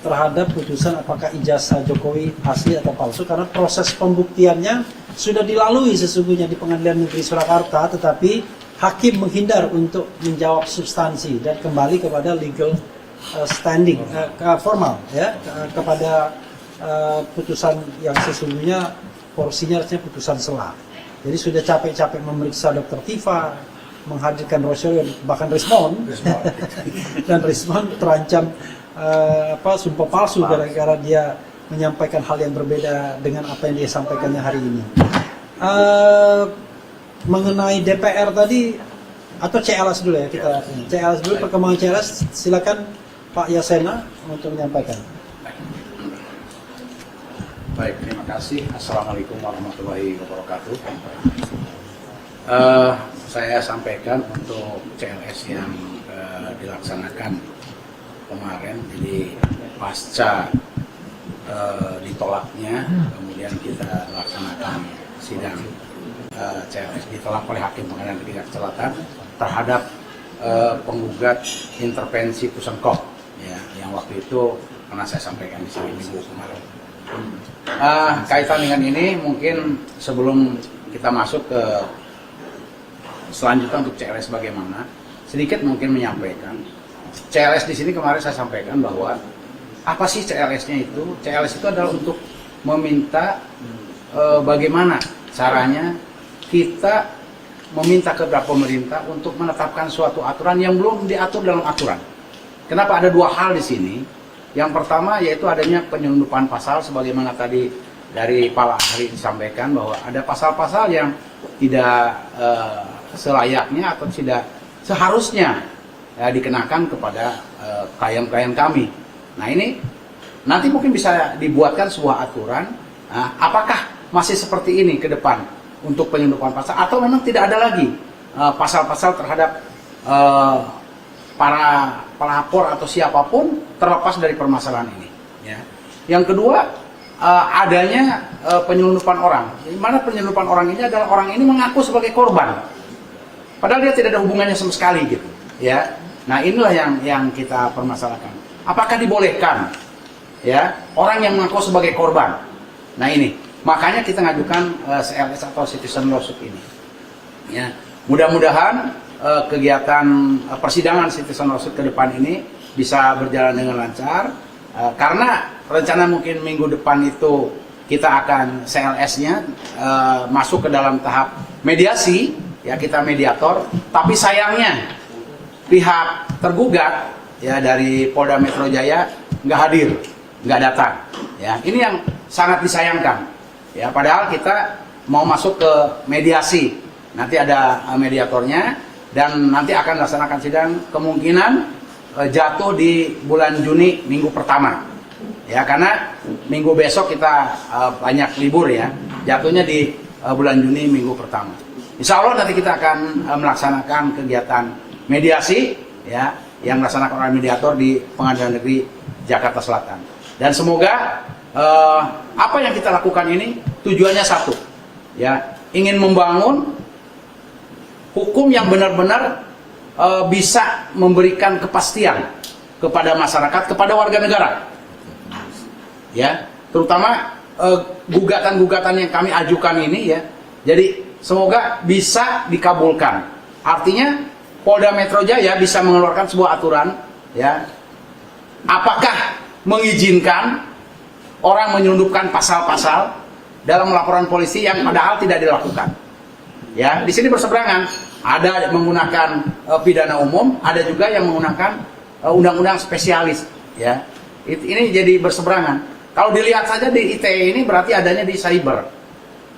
terhadap putusan apakah ijazah Jokowi asli atau palsu, karena proses pembuktiannya sudah dilalui sesungguhnya di Pengadilan Negeri Surakarta, tetapi hakim menghindar untuk menjawab substansi dan kembali kepada legal standing formal ya kepada putusan yang sesungguhnya porsinya harusnya putusan selah. Jadi sudah capek-capek memeriksa Dr. Tifa, menghadirkan Rosyol, bahkan Rismon dan Rismon terancam sumpah palsu gara-gara dia menyampaikan hal yang berbeda dengan apa yang dia sampaikannya hari ini. Mengenai DPR tadi atau CLS dulu ya kita. CLS dulu, perkembangan CLS, silakan Pak Yasena untuk menyampaikan. Baik, terima kasih. Assalamualaikum warahmatullahi wabarakatuh. Saya sampaikan untuk CLS yang dilaksanakan kemarin, jadi pasca ditolaknya, kemudian kita laksanakan sidang CLS ditolak oleh Hakim Pengadilan Negeri Jakarta Selatan terhadap penggugat intervensi Pusenkop ya, yang waktu itu pernah saya sampaikan di sini minggu kemarin. Kaitan dengan ini mungkin sebelum kita masuk ke selanjutnya untuk CLS bagaimana, sedikit mungkin menyampaikan CLS di sini kemarin saya sampaikan bahwa apa sih CLS-nya itu? CLS itu adalah untuk meminta bagaimana caranya kita meminta kepada pemerintah untuk menetapkan suatu aturan yang belum diatur dalam aturan. Kenapa ada dua hal di sini? Yang pertama yaitu adanya penyelundupan pasal, sebagaimana tadi dari Pak Ahli disampaikan bahwa ada pasal-pasal yang tidak selayaknya atau tidak seharusnya dikenakan kepada klien-klien kami. Nah ini nanti mungkin bisa dibuatkan sebuah aturan. Nah, apakah masih seperti ini ke depan untuk penyelundupan pasal atau memang tidak ada lagi pasal-pasal terhadap para pelapor atau siapapun terlepas dari permasalahan ini. Ya. Yang kedua, adanya penyelundupan orang. Di mana penyelundupan orang ini adalah orang ini mengaku sebagai korban, padahal dia tidak ada hubungannya sama sekali gitu, ya. Nah inilah yang kita permasalahkan. Apakah dibolehkan, ya, orang yang mengaku sebagai korban? Nah ini, makanya kita ngajukan CLS atau citizen lawsuit ini. Ya, mudah-mudahan kegiatan persidangan citizen lawsuit ke depan ini bisa berjalan dengan lancar. Karena rencana mungkin minggu depan itu kita akan CLS-nya masuk ke dalam tahap mediasi, ya kita mediator. Tapi sayangnya pihak tergugat ya dari Polda Metro Jaya nggak hadir, nggak datang. Ya ini yang sangat disayangkan. Ya padahal kita mau masuk ke mediasi, nanti ada mediatornya dan nanti akan laksanakan sidang kemungkinan jatuh di bulan Juni minggu pertama, ya karena minggu besok kita banyak libur ya, jatuhnya di bulan Juni minggu pertama. Insya Allah nanti kita akan melaksanakan kegiatan mediasi ya yang dilaksanakan oleh mediator di Pengadilan Negeri Jakarta Selatan. Dan semoga apa yang kita lakukan ini tujuannya satu, ya ingin membangun hukum yang benar-benar bisa memberikan kepastian kepada masyarakat, kepada warga negara, ya terutama gugatan-gugatan yang kami ajukan ini ya. Jadi semoga bisa dikabulkan. Artinya Polda Metro Jaya bisa mengeluarkan sebuah aturan, ya apakah mengizinkan orang menyelundupkan pasal-pasal dalam laporan polisi yang padahal tidak dilakukan. Ya, di sini berseberangan. Ada menggunakan pidana umum, ada juga yang menggunakan undang-undang spesialis. Ya, ini jadi berseberangan. Kalau dilihat saja di ITE ini berarti adanya di cyber.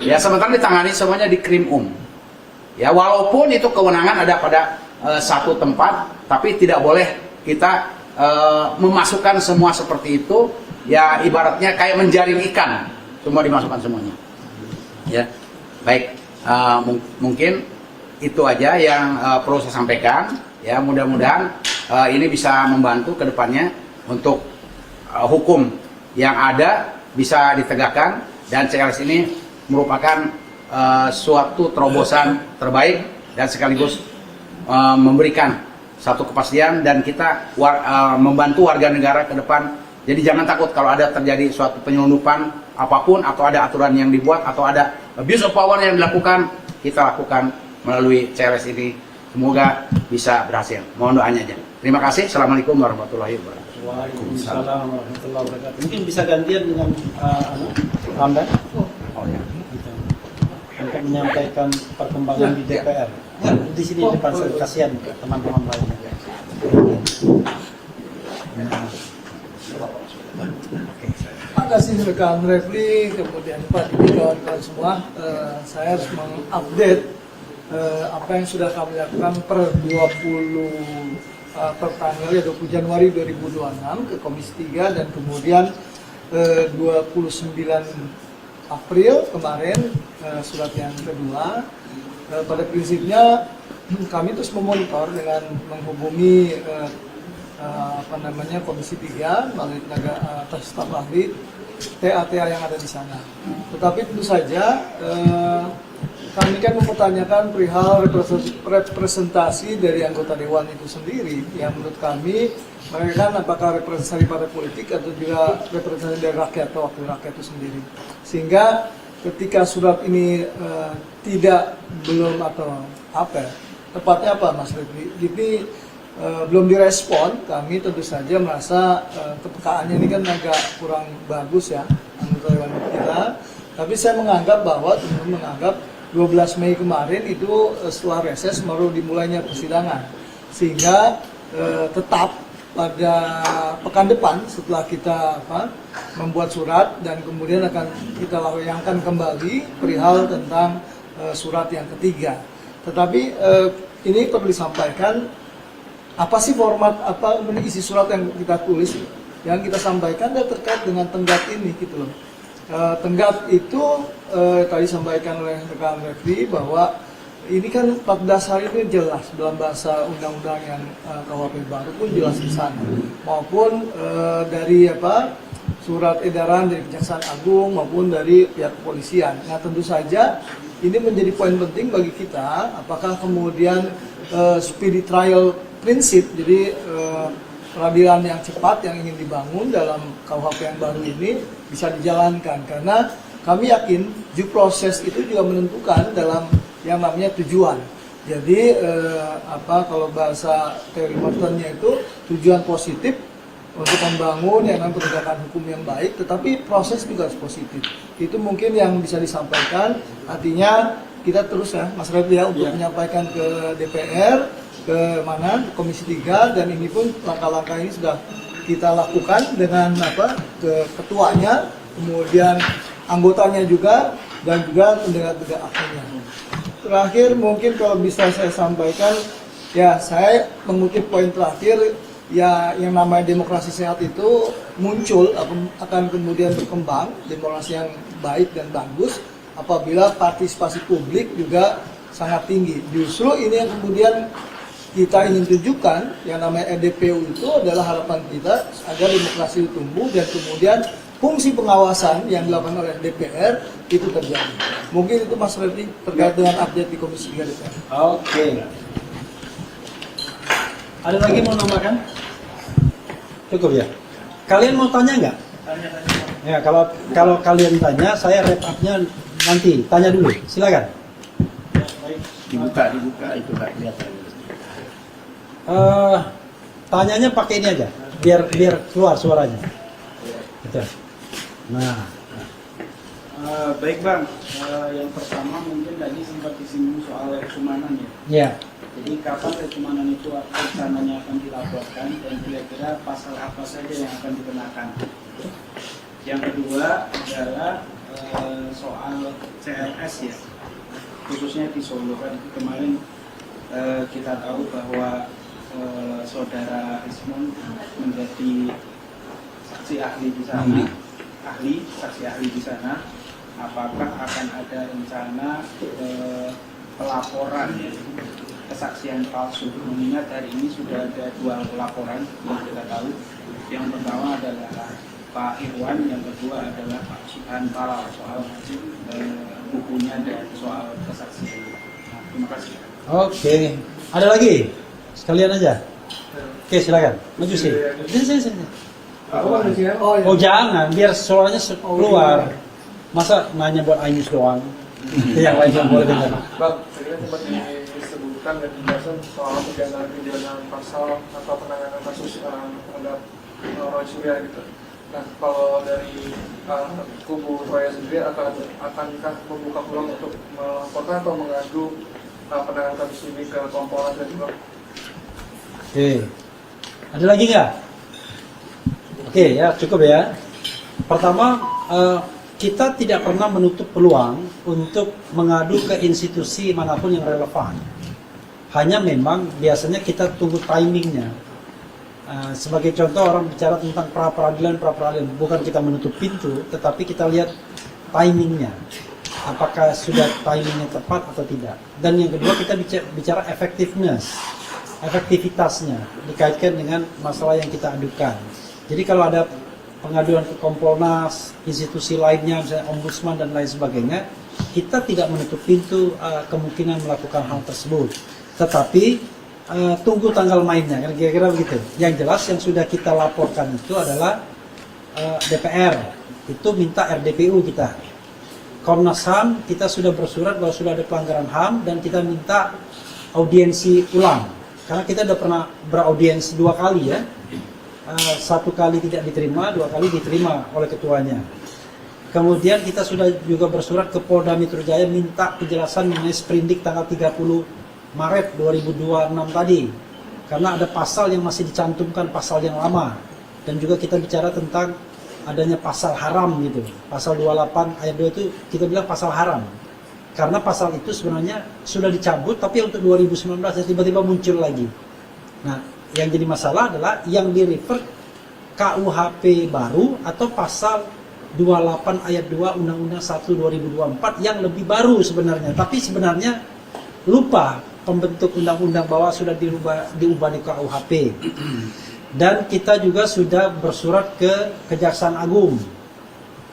Ya, sementara ditangani semuanya di krimum. Ya, walaupun itu kewenangan ada pada satu tempat, tapi tidak boleh kita memasukkan semua seperti itu. Ya, ibaratnya kayak menjaring ikan, semua dimasukkan semuanya. Ya, baik. Mungkin itu aja yang perlu saya sampaikan. Ya, mudah-mudahan ini bisa membantu ke depannya untuk hukum yang ada bisa ditegakkan dan CLS ini merupakan suatu terobosan terbaik dan sekaligus memberikan satu kepastian dan kita membantu warga negara ke depan. Jadi jangan takut kalau ada terjadi suatu penyelundupan apapun atau ada aturan yang dibuat atau ada abuse of power yang dilakukan, kita lakukan melalui CLS ini. Semoga bisa berhasil. Mohon doanya aja. Terima kasih. Assalamualaikum warahmatullahi wabarakatuh. Waalaikumsalam warahmatullahi wabarakatuh. Mungkin bisa gantian dengan Anda untuk menyampaikan perkembangan di DPR. Di sini depan saya kasihan teman-teman lainnya. Terima kasih rekan Refli, kemudian Pak Didi, kawan-kawan semua. Saya harus mengupdate apa yang sudah kami lakukan per tanggal 20 Januari 2026 ke Komisi 3 dan kemudian 29 April kemarin surat yang kedua. Pada prinsipnya kami terus memonitor dengan menghubungi Komisi 3 melalui tenaga atas staf ahli TA yang ada di sana. Tetapi tentu saja kami kan mempertanyakan perihal representasi dari anggota dewan itu sendiri yang menurut kami mereka kan apakah representasi partai politik atau juga representasi dari rakyat atau wakil rakyat itu sendiri. Sehingga ketika surat ini tepatnya apa Mas Refli? Jadi belum direspon, kami tentu saja merasa kepekaannya ini kan agak kurang bagus ya anggota dewan kita. Tapi saya menganggap bahwa teman-teman menganggap 12 Mei kemarin itu setelah reses baru dimulainya persidangan, sehingga tetap pada pekan depan setelah kita membuat surat dan kemudian akan kita layangkan kembali perihal tentang surat yang ketiga. Tetapi ini perlu disampaikan apa sih format isi surat yang kita tulis yang kita sampaikan dan terkait dengan tenggat ini gitu loh. Tenggat itu tadi sampaikan oleh rekan Refli bahwa ini kan 14 hari itu jelas dalam bahasa undang-undang yang KUHP baru pun jelas di sana maupun dari surat edaran dari Kejaksaan Agung maupun dari pihak kepolisian. Nah tentu saja ini menjadi poin penting bagi kita, apakah kemudian speedy trial prinsip, jadi peradilan yang cepat yang ingin dibangun dalam KUHP yang baru ini bisa dijalankan, karena kami yakin due process itu juga menentukan dalam yang namanya tujuan. Jadi kalau bahasa teori Mertonnya itu tujuan positif untuk membangun yang namanya penegakan hukum yang baik, tetapi proses juga harus positif. Itu mungkin yang bisa disampaikan. Artinya kita terus ya Mas Refli ya untuk menyampaikan ke DPR, ke Komisi 3, dan ini pun langkah-langkah ini sudah kita lakukan dengan ke ketuanya, kemudian anggotanya juga, dan juga penegak-penegak akhirnya. Terakhir mungkin kalau bisa saya sampaikan, ya saya mengutip poin terakhir, ya yang namanya demokrasi sehat itu muncul akan kemudian berkembang, demokrasi yang baik dan bagus apabila partisipasi publik juga sangat tinggi. Justru ini yang kemudian kita ingin tunjukkan, yang namanya RDPU itu adalah harapan kita agar demokrasi itu tumbuh dan kemudian fungsi pengawasan yang dilakukan oleh DPR itu terjadi. Mungkin itu Mas Refli terkait dengan update di Komisi 3 DPR. Oke. Ada lagi mau nambahkan? Cukup ya. Kalian mau tanya nggak? Ya, kalau kalian tanya, saya wrap up-nya nanti. Tanya dulu. Silakan. Dibuka itu nggak kelihatan. Tanyanya pakai ini aja, biar keluar suaranya. Gitu. Nah. Baik Bang, yang pertama mungkin tadi sempat disinggung soal rekumanan ya. Ya. Jadi kapan rekumanan itu rencananya akan dilaporkan dan kira-kira pasal apa saja yang akan dikenakan. Yang kedua adalah soal CLS ya, khususnya di Solo kan kemarin kita tahu bahwa saudara Ismon menjadi saksi ahli di sana, saksi ahli di sana. Apakah akan ada rencana pelaporan ya, kesaksian palsu, mengingat hari ini sudah ada 2 pelaporan yang kita tahu. Yang pertama adalah Pak Irwan, yang kedua adalah Pak Subhan Palal soal bukunya dan soal kesaksian. Nah, terima kasih. Oke. Ada lagi? Sekalian aja. Oke, silakan. Maju sih. Sini. Oh, jangan, biar suaranya keluar. Masa nanya buat Ainus doang? Yang lain yang boleh dengar. Bang, saya kira sempat disebutkan dan dijelasan soal perjalanan pidana pasal atau penanganan kasus terhadap Roy Surya gitu. Nah, kalau dari kubu Roy sendiri akankah membuka peluang untuk melaporkan atau mengadu penanganan kasus ini ke Kompolnas dan juga? Oke. Ada lagi nggak? Oke ya, cukup ya. Pertama, kita tidak pernah menutup peluang untuk mengadu ke institusi manapun yang relevan. Hanya memang biasanya kita tunggu timingnya. Sebagai contoh, orang bicara tentang pra-peradilan, bukan kita menutup pintu, tetapi kita lihat timingnya. Apakah sudah timingnya tepat atau tidak. Dan yang kedua, kita bicara efektivitasnya dikaitkan dengan masalah yang kita adukan. Jadi kalau ada pengaduan ke Kompolnas, institusi lainnya, misalnya Ombudsman dan lain sebagainya, kita tidak menutup pintu kemungkinan melakukan hal tersebut. Tetapi tunggu tanggal mainnya, kan kira-kira begitu. Yang jelas yang sudah kita laporkan itu adalah DPR, itu minta RDPU kita. Komnas HAM kita sudah bersurat bahwa sudah ada pelanggaran HAM dan kita minta audiensi ulang. Karena kita sudah pernah beraudiensi 2 kali ya. 1 kali tidak diterima, 2 kali diterima oleh ketuanya. Kemudian kita sudah juga bersurat ke Polda Metro Jaya minta penjelasan mengenai sprindik tanggal 30 Maret 2026 tadi. Karena ada pasal yang masih dicantumkan, pasal yang lama. Dan juga kita bicara tentang adanya pasal haram gitu. Pasal 28 ayat 2 itu kita bilang pasal haram. Karena pasal itu sebenarnya sudah dicabut, tapi untuk 2019 tiba-tiba muncul lagi. Nah, yang jadi masalah adalah yang di-refer KUHP baru atau pasal 28 ayat 2 Undang-Undang 1 2024 yang lebih baru sebenarnya. Tapi sebenarnya lupa pembentuk undang-undang bahwa sudah diubah di KUHP. Dan kita juga sudah bersurat ke Kejaksaan Agung,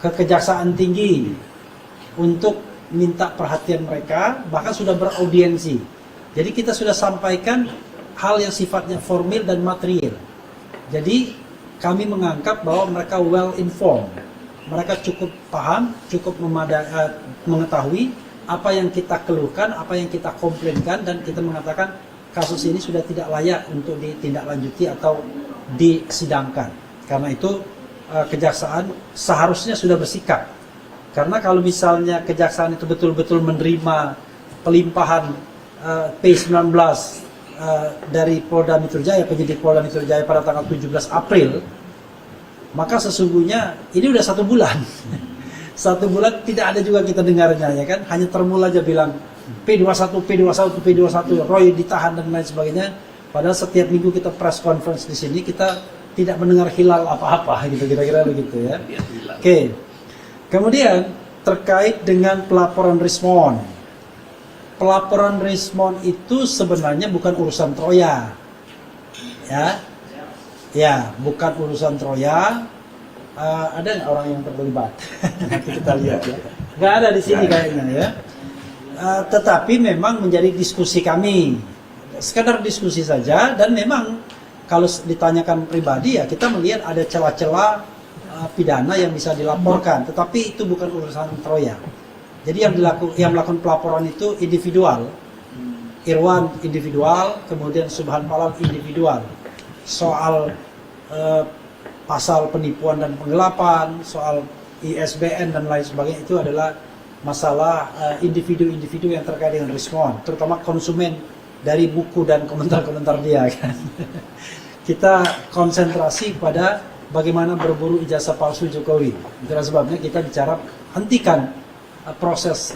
ke Kejaksaan Tinggi untuk minta perhatian mereka, bahkan sudah beraudiensi. Jadi kita sudah sampaikan hal yang sifatnya formil dan material. Jadi kami menganggap bahwa mereka well informed, mereka cukup paham, cukup mengetahui apa yang kita keluhkan, apa yang kita komplainkan, dan kita mengatakan kasus ini sudah tidak layak untuk ditindaklanjuti atau disidangkan. Karena itu kejaksaan seharusnya sudah bersikap. Karena kalau misalnya kejaksaan itu betul-betul menerima pelimpahan P19 dari Polda Metro Jaya, penyidik Polda Metro Jaya pada tanggal 17 April, maka sesungguhnya ini udah 1 bulan. 1 bulan tidak ada juga kita dengarnya, ya kan? Hanya termul aja bilang P21, P21, P21, Roy ditahan dan lain sebagainya. Padahal setiap minggu kita press conference di sini, kita tidak mendengar hilal apa-apa, gitu, kira-kira begitu ya. Oke. Kemudian terkait dengan pelaporan Rismon. Pelaporan Rismon itu sebenarnya bukan urusan Troya. Ya, bukan urusan Troya. Ada nggak orang yang terlibat? Nanti kita lihat ya. Nggak ada di sini kayaknya ya. Tetapi memang menjadi diskusi kami. Sekedar diskusi saja, dan memang kalau ditanyakan pribadi ya kita melihat ada celah-celah pidana yang bisa dilaporkan, tetapi itu bukan urusan Troya. Jadi yang melakukan pelaporan itu individual, Irwan individual, kemudian Subhan Palal individual. Soal pasal penipuan dan penggelapan, soal ISBN dan lain sebagainya itu adalah masalah individu-individu yang terkait dengan Rismon, terutama konsumen dari buku dan komentar-komentar dia kan. Kita konsentrasi pada bagaimana berburu ijazah palsu Jokowi. Itulah sebabnya kita bicara hentikan proses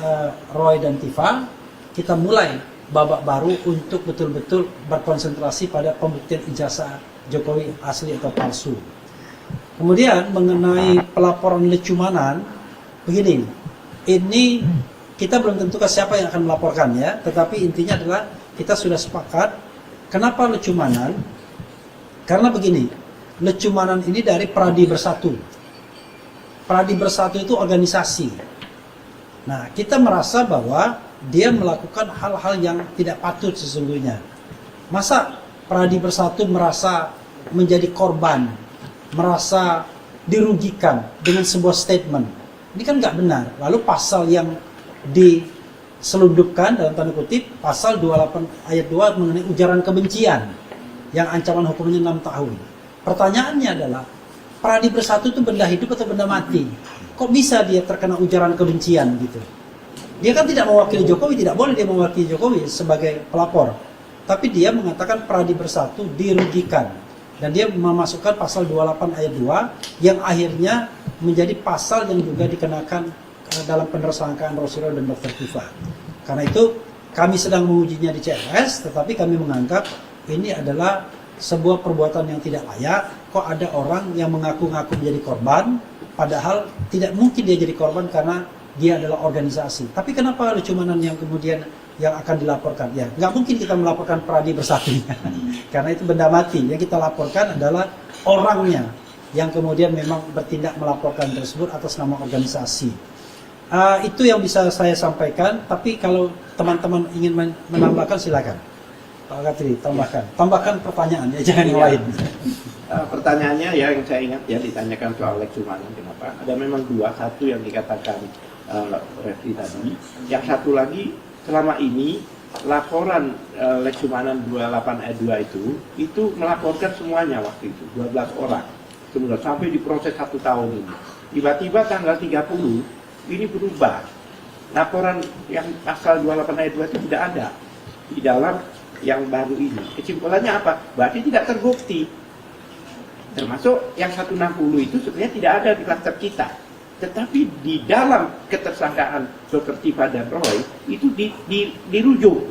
Roy dan Tifa. Kita mulai babak baru untuk betul-betul berkonsentrasi pada pembuktian ijazah Jokowi asli atau palsu. Kemudian mengenai pelaporan lecumanan, begini, ini kita belum tentukan siapa yang akan melaporkan ya, tetapi intinya adalah kita sudah sepakat. Kenapa lecumanan? Karena begini, lecumanan ini dari Pradi Bersatu. Pradi Bersatu itu organisasi. Nah, kita merasa bahwa dia melakukan hal-hal yang tidak patut sesungguhnya. Masa Pradi Bersatu merasa menjadi korban, merasa dirugikan dengan sebuah statement? Ini kan nggak benar. Lalu pasal yang diselundupkan dalam tanda kutip, pasal 28 ayat 2 mengenai ujaran kebencian yang ancaman hukumnya 6 tahun. Pertanyaannya adalah, Pradi Bersatu itu benda hidup atau benda mati? Kok bisa dia terkena ujaran kebencian gitu? Dia kan tidak mewakili Jokowi, tidak boleh dia mewakili Jokowi sebagai pelapor. Tapi dia mengatakan Pradi Bersatu dirugikan. Dan dia memasukkan pasal 28 ayat 2 yang akhirnya menjadi pasal yang juga dikenakan dalam penersangkaan Rosyroy dan Dr. Tifa. Karena itu kami sedang mengujinya di CLS, tetapi kami menganggap ini adalah sebuah perbuatan yang tidak layak. Kok ada orang yang mengaku-ngaku menjadi korban, padahal tidak mungkin dia jadi korban karena dia adalah organisasi. Tapi kenapa lecumanan yang kemudian yang akan dilaporkan? Ya, nggak mungkin kita melaporkan Pradi Bersatu karena itu benda mati. Yang kita laporkan adalah orangnya yang kemudian memang bertindak melaporkan tersebut atas nama organisasi. Itu yang bisa saya sampaikan. Tapi kalau teman-teman ingin menambahkan silakan. Pak Katri, tambahkan pertanyaan ya, jangan yang lain. Pertanyaannya ya yang saya ingat ya ditanyakan soal lecumanan, kenapa? Ada memang dua, satu yang dikatakan Refli tadi, yang satu lagi selama ini laporan lecumanan 28 ayat 2 itu melaporkan semuanya waktu itu 12 orang, kemudian sampai diproses 1 tahun ini. Tiba-tiba tanggal 30 ini berubah, laporan yang pasal 28 ayat 2 itu tidak ada di dalam yang baru ini. Kesimpulannya apa? Berarti tidak terbukti. Termasuk yang 160 itu sebenarnya tidak ada di klaster kita. Tetapi di dalam ketersangkaan Dr. Tifa dan Roy itu dirujuk.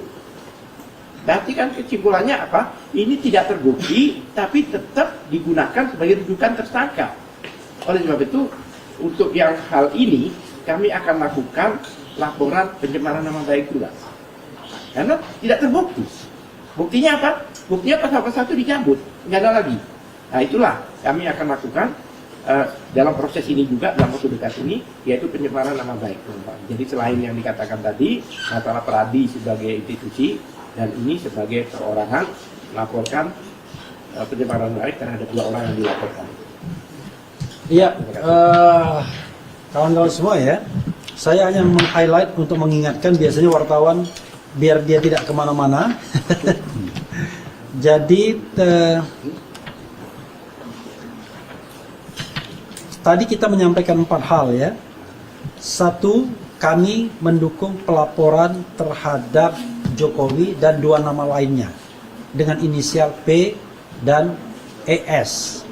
Berarti kan kesimpulannya apa? Ini tidak terbukti, tapi tetap digunakan sebagai rujukan tersangka. Oleh sebab itu, untuk yang hal ini, kami akan lakukan laporan pencemaran nama baik pula. Karena tidak terbukti. Buktinya apa? Buktinya pasal-pasal itu dicabut, nggak ada lagi. Nah itulah kami akan lakukan dalam proses ini juga, dalam waktu dekat ini, yaitu pencemaran nama baik. Jadi selain yang dikatakan tadi, masalah Pradi sebagai institusi, dan ini sebagai perorangan melaporkan pencemaran nama baik terhadap 2 orang yang dilaporkan. Iya, kawan-kawan semua ya, saya hanya meng-highlight untuk mengingatkan biasanya wartawan biar dia tidak kemana-mana. Jadi tadi kita menyampaikan 4 hal ya. 1, kami mendukung pelaporan terhadap Jokowi dan 2 nama lainnya dengan inisial P dan ES.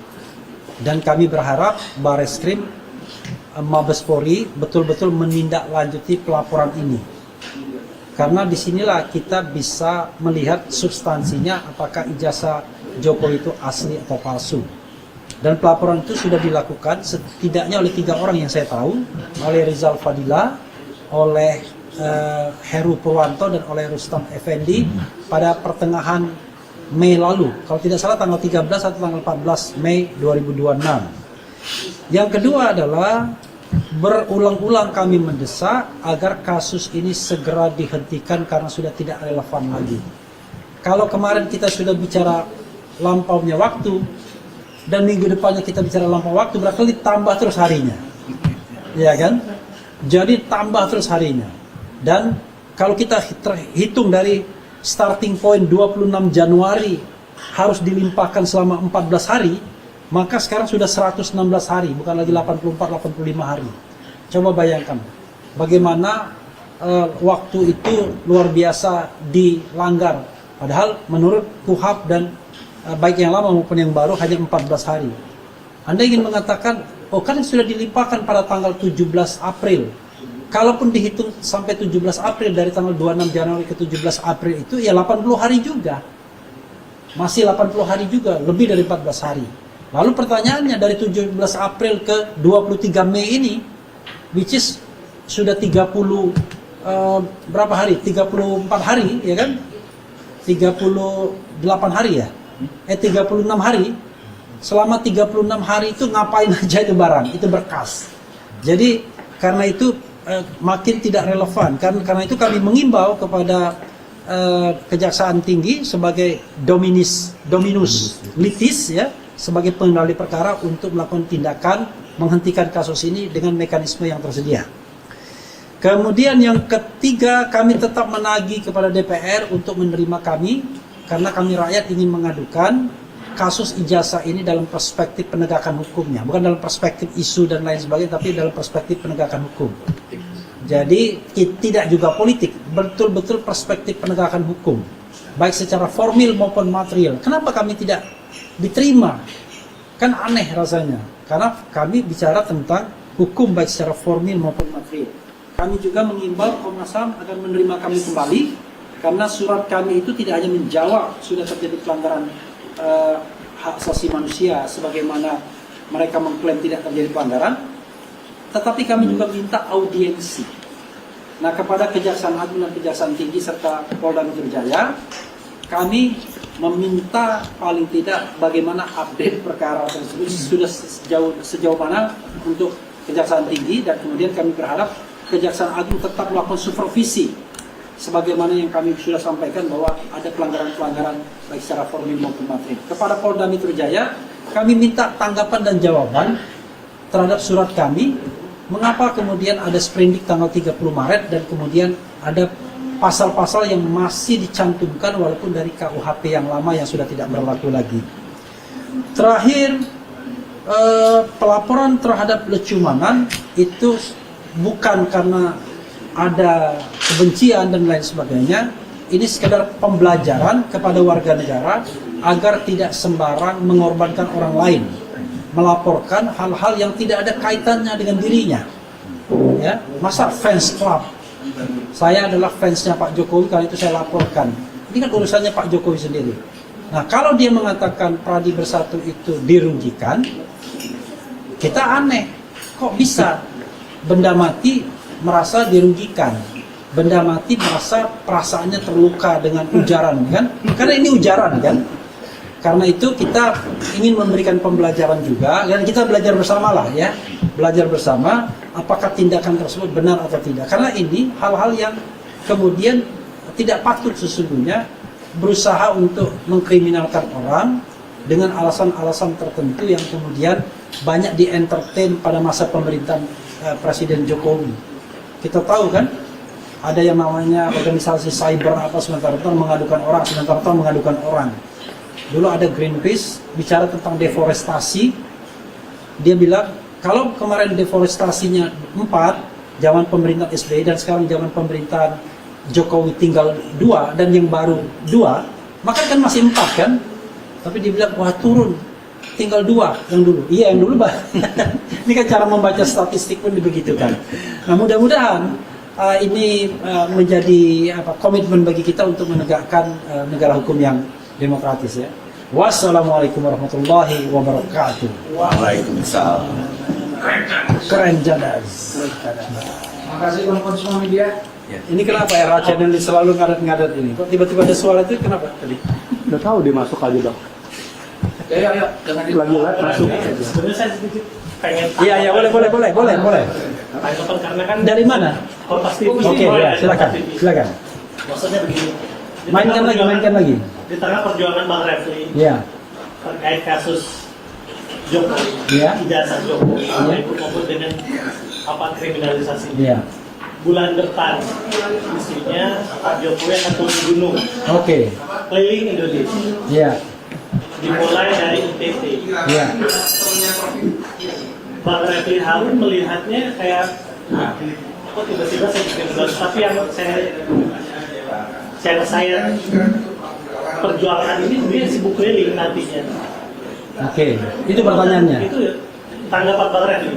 Dan kami berharap Bareskrim Mabes Polri betul-betul menindaklanjuti pelaporan ini. Karena disinilah kita bisa melihat substansinya apakah ijazah Jokowi itu asli atau palsu. Dan pelaporan itu sudah dilakukan setidaknya oleh 3 orang yang saya tahu, oleh Rizal Fadila, oleh Heru Purwanto, dan oleh Rustam Effendi pada pertengahan Mei lalu. Kalau tidak salah tanggal 13 atau tanggal 14 Mei 2026. Yang kedua adalah berulang-ulang kami mendesak agar kasus ini segera dihentikan karena sudah tidak relevan lagi. Kalau kemarin kita sudah bicara lampaunya waktu, dan minggu depannya kita bicara lampau waktu, berarti ditambah terus harinya, ya kan? Jadi tambah terus harinya. Dan kalau kita hitung dari starting point 26 Januari harus dilimpahkan selama 14 hari, maka sekarang sudah 116 hari, bukan lagi 84-85 hari. Coba bayangkan bagaimana waktu itu luar biasa dilanggar. Padahal menurut KUHAP dan baik yang lama maupun yang baru hanya 14 hari. Anda ingin mengatakan, oh kan sudah dilimpahkan pada tanggal 17 April. Kalaupun dihitung sampai 17 April dari tanggal 26 Januari ke 17 April itu ya 80 hari juga. Masih 80 hari juga, lebih dari 14 hari. Lalu pertanyaannya dari 17 April ke 23 Mei ini, which is sudah 30 berapa hari? 34 hari, ya kan? 38 hari ya? 36 hari. Selama 36 hari itu ngapain aja itu barang? Itu berkas. Jadi karena itu makin tidak relevan. Karena itu kami mengimbau kepada Kejaksaan Tinggi sebagai dominus litis ya, sebagai pengendali perkara untuk melakukan tindakan menghentikan kasus ini dengan mekanisme yang tersedia. Kemudian yang ketiga, kami tetap menagih kepada DPR untuk menerima kami, karena kami rakyat ingin mengadukan kasus ijazah ini dalam perspektif penegakan hukumnya, bukan dalam perspektif isu dan lain sebagainya, tapi dalam perspektif penegakan hukum. Jadi tidak juga politik, betul-betul perspektif penegakan hukum, baik secara formil maupun material. Kenapa kami tidak diterima? Kan aneh rasanya, karena kami bicara tentang hukum baik secara formil maupun material. Kami juga mengimbau Komnas HAM agar menerima kami kembali, karena surat kami itu tidak hanya menjawab sudah terjadi pelanggaran hak asasi manusia sebagaimana mereka mengklaim tidak terjadi pelanggaran, tetapi kami juga minta audiensi. Nah, kepada Kejaksaan Agung dan Kejaksaan Tinggi serta Polda Metro Jaya, kami meminta paling tidak bagaimana update perkara tersebut sudah sejauh mana untuk Kejaksaan Tinggi, dan kemudian kami berharap Kejaksaan Agung tetap melakukan supervisi sebagaimana yang kami sudah sampaikan bahwa ada pelanggaran-pelanggaran baik secara formil maupun material. Kepada Polda Metro Jaya, kami minta tanggapan dan jawaban terhadap surat kami, mengapa kemudian ada sprindik tanggal 30 Maret dan kemudian ada pasal-pasal yang masih dicantumkan walaupun dari KUHP yang lama yang sudah tidak berlaku lagi. Terakhir, pelaporan terhadap Lecumanan itu bukan karena ada kebencian dan lain sebagainya. Ini sekedar pembelajaran kepada warga negara agar tidak sembarang mengorbankan orang lain, melaporkan hal-hal yang tidak ada kaitannya dengan dirinya. Ya, masa fans club? Saya adalah fansnya Pak Jokowi, karena itu saya laporkan. Ini kan urusannya Pak Jokowi sendiri. Nah, kalau dia mengatakan Pradi Bersatu itu dirugikan, kita aneh. Kok bisa benda mati merasa dirugikan, benda mati merasa perasaannya terluka dengan ujaran, kan? Karena ini ujaran, kan? Karena itu kita ingin memberikan pembelajaran juga, dan kita belajar bersama lah ya, belajar bersama apakah tindakan tersebut benar atau tidak. Karena ini hal-hal yang kemudian tidak patut sesungguhnya berusaha untuk mengkriminalkan orang dengan alasan-alasan tertentu yang kemudian banyak di-entertain pada masa pemerintahan Presiden Jokowi. Kita tahu kan, ada yang namanya organisasi cyber apa, sementara mengadukan orang. Dulu ada Greenpeace bicara tentang deforestasi. Dia bilang kalau kemarin deforestasinya 4 zaman pemerintahan SBY dan sekarang zaman pemerintahan Jokowi tinggal 2 dan yang baru 2, maka kan masih 4 kan? Tapi dia bilang wah turun, tinggal 2 yang dulu. Iya yang dulu ini kan cara membaca statistik pun begitu kan. Nah mudah-mudahan ini menjadi komitmen bagi kita untuk menegakkan negara hukum yang demokratis ya. Wassalamualaikum warahmatullahi wabarakatuh. Waalaikumsalam. Keren jadas. Terima kasih teman-teman semua media. Ini kenapa era channel selalu ngadat-ngadat ini? Kok tiba-tiba ada suara itu kenapa tadi? Udah tahu dia masuk aja dong. Ayo, jangan Lagi live masuk. Sebenarnya saya sedikit pengen Iya boleh. karena kan Dari mana? Kompas TV. Oke ya silakan. Maksudnya begini. Mainkan lagi. Di tengah perjuangan Bang Refli Iya. terkait kasus Jokowi, Iya. ijazah Jokowi, Iya. maupun dengan kriminalisasi. Iya. Bulan depan mestinya Pak Jokowi akan turun gunung Oke. keliling Indonesia, Iya. dimulai dari NTT. Iya. Bang Refli Harun melihatnya kayak kok tiba-tiba saya bikin bulan, tapi yang saya perjuangan ini dia sibuk keliling nantinya. Oke. Itu pertanyaannya. Itu tanggapan Bang Refli.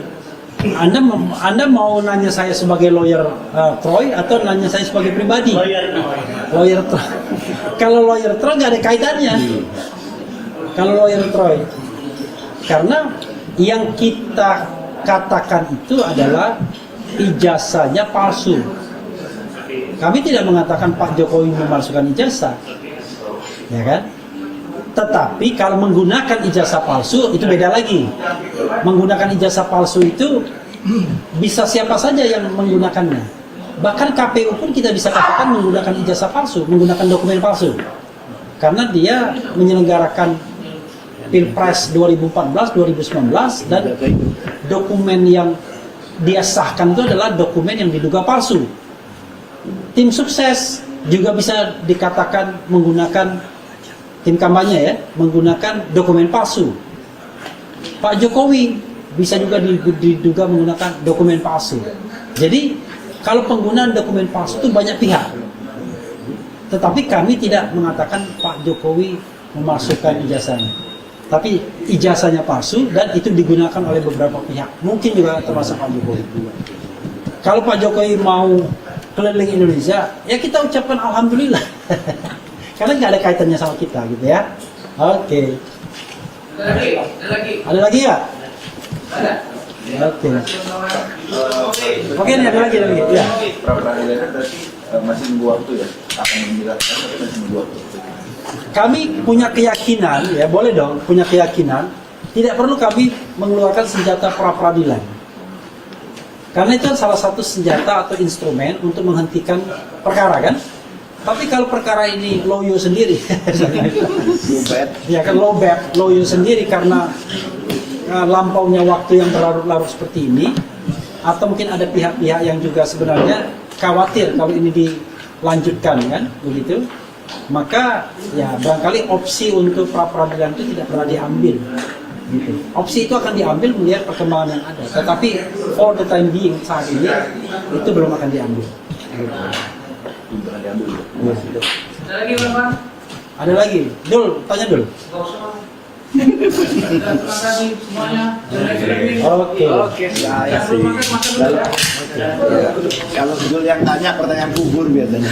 Anda mau nanya saya sebagai lawyer Troy atau nanya saya sebagai pribadi? Lawyer Troy. Kalau lawyer Troy nggak ada kaitannya. Kalau lawyer Troy, karena yang kita katakan itu adalah ijazahnya palsu. Kami tidak mengatakan Pak Jokowi memalsukan ijazah, ya kan? Tetapi kalau menggunakan ijazah palsu itu beda lagi. Menggunakan ijazah palsu itu bisa siapa saja yang menggunakannya. Bahkan KPU pun kita bisa katakan menggunakan ijazah palsu, menggunakan dokumen palsu. Karena dia menyelenggarakan Pilpres 2014, 2019 dan dokumen yang dia sahkan itu adalah dokumen yang diduga palsu. Tim sukses juga bisa dikatakan menggunakan tim kampanye ya, menggunakan dokumen palsu. Pak Jokowi bisa juga diduga menggunakan dokumen palsu. Jadi kalau penggunaan dokumen palsu itu banyak pihak. Tetapi kami tidak mengatakan Pak Jokowi memasukkan ijazahnya. Tapi ijazahnya palsu dan itu digunakan oleh beberapa pihak. Mungkin juga termasuk Pak Jokowi. Kalau Pak Jokowi mau keliling Indonesia, ya kita ucapkan alhamdulillah. Karena nggak ada kaitannya sama kita gitu ya. Oke. Ada lagi ya? Oke. Oke, nih ada lagi ya. Pra peradilan berarti masih nunggu waktu ya, akan menjelaskan tapi masih nunggu waktu. Kami punya keyakinan, ya boleh dong, punya keyakinan tidak perlu kami mengeluarkan senjata pra peradilan. Karena itu salah satu senjata atau instrumen untuk menghentikan perkara kan. Tapi kalau perkara ini loyo sendiri, ya kan loyo sendiri karena lampaunya waktu yang berlarut-larut seperti ini, atau mungkin ada pihak-pihak yang juga sebenarnya khawatir kalau ini dilanjutkan kan, begitu. Maka ya barangkali opsi untuk pra peradilan itu tidak pernah diambil. Gitu. Opsi itu akan diambil melihat perkembangan yang ada, tetapi for the time being saat ini itu belum akan diambil. Gitu. Ada lagi berapa? Ada lagi, Dul, tanya Dul. Terima kasih semuanya. Oke. Kalau Jul yang tanya pertanyaan kubur biasanya.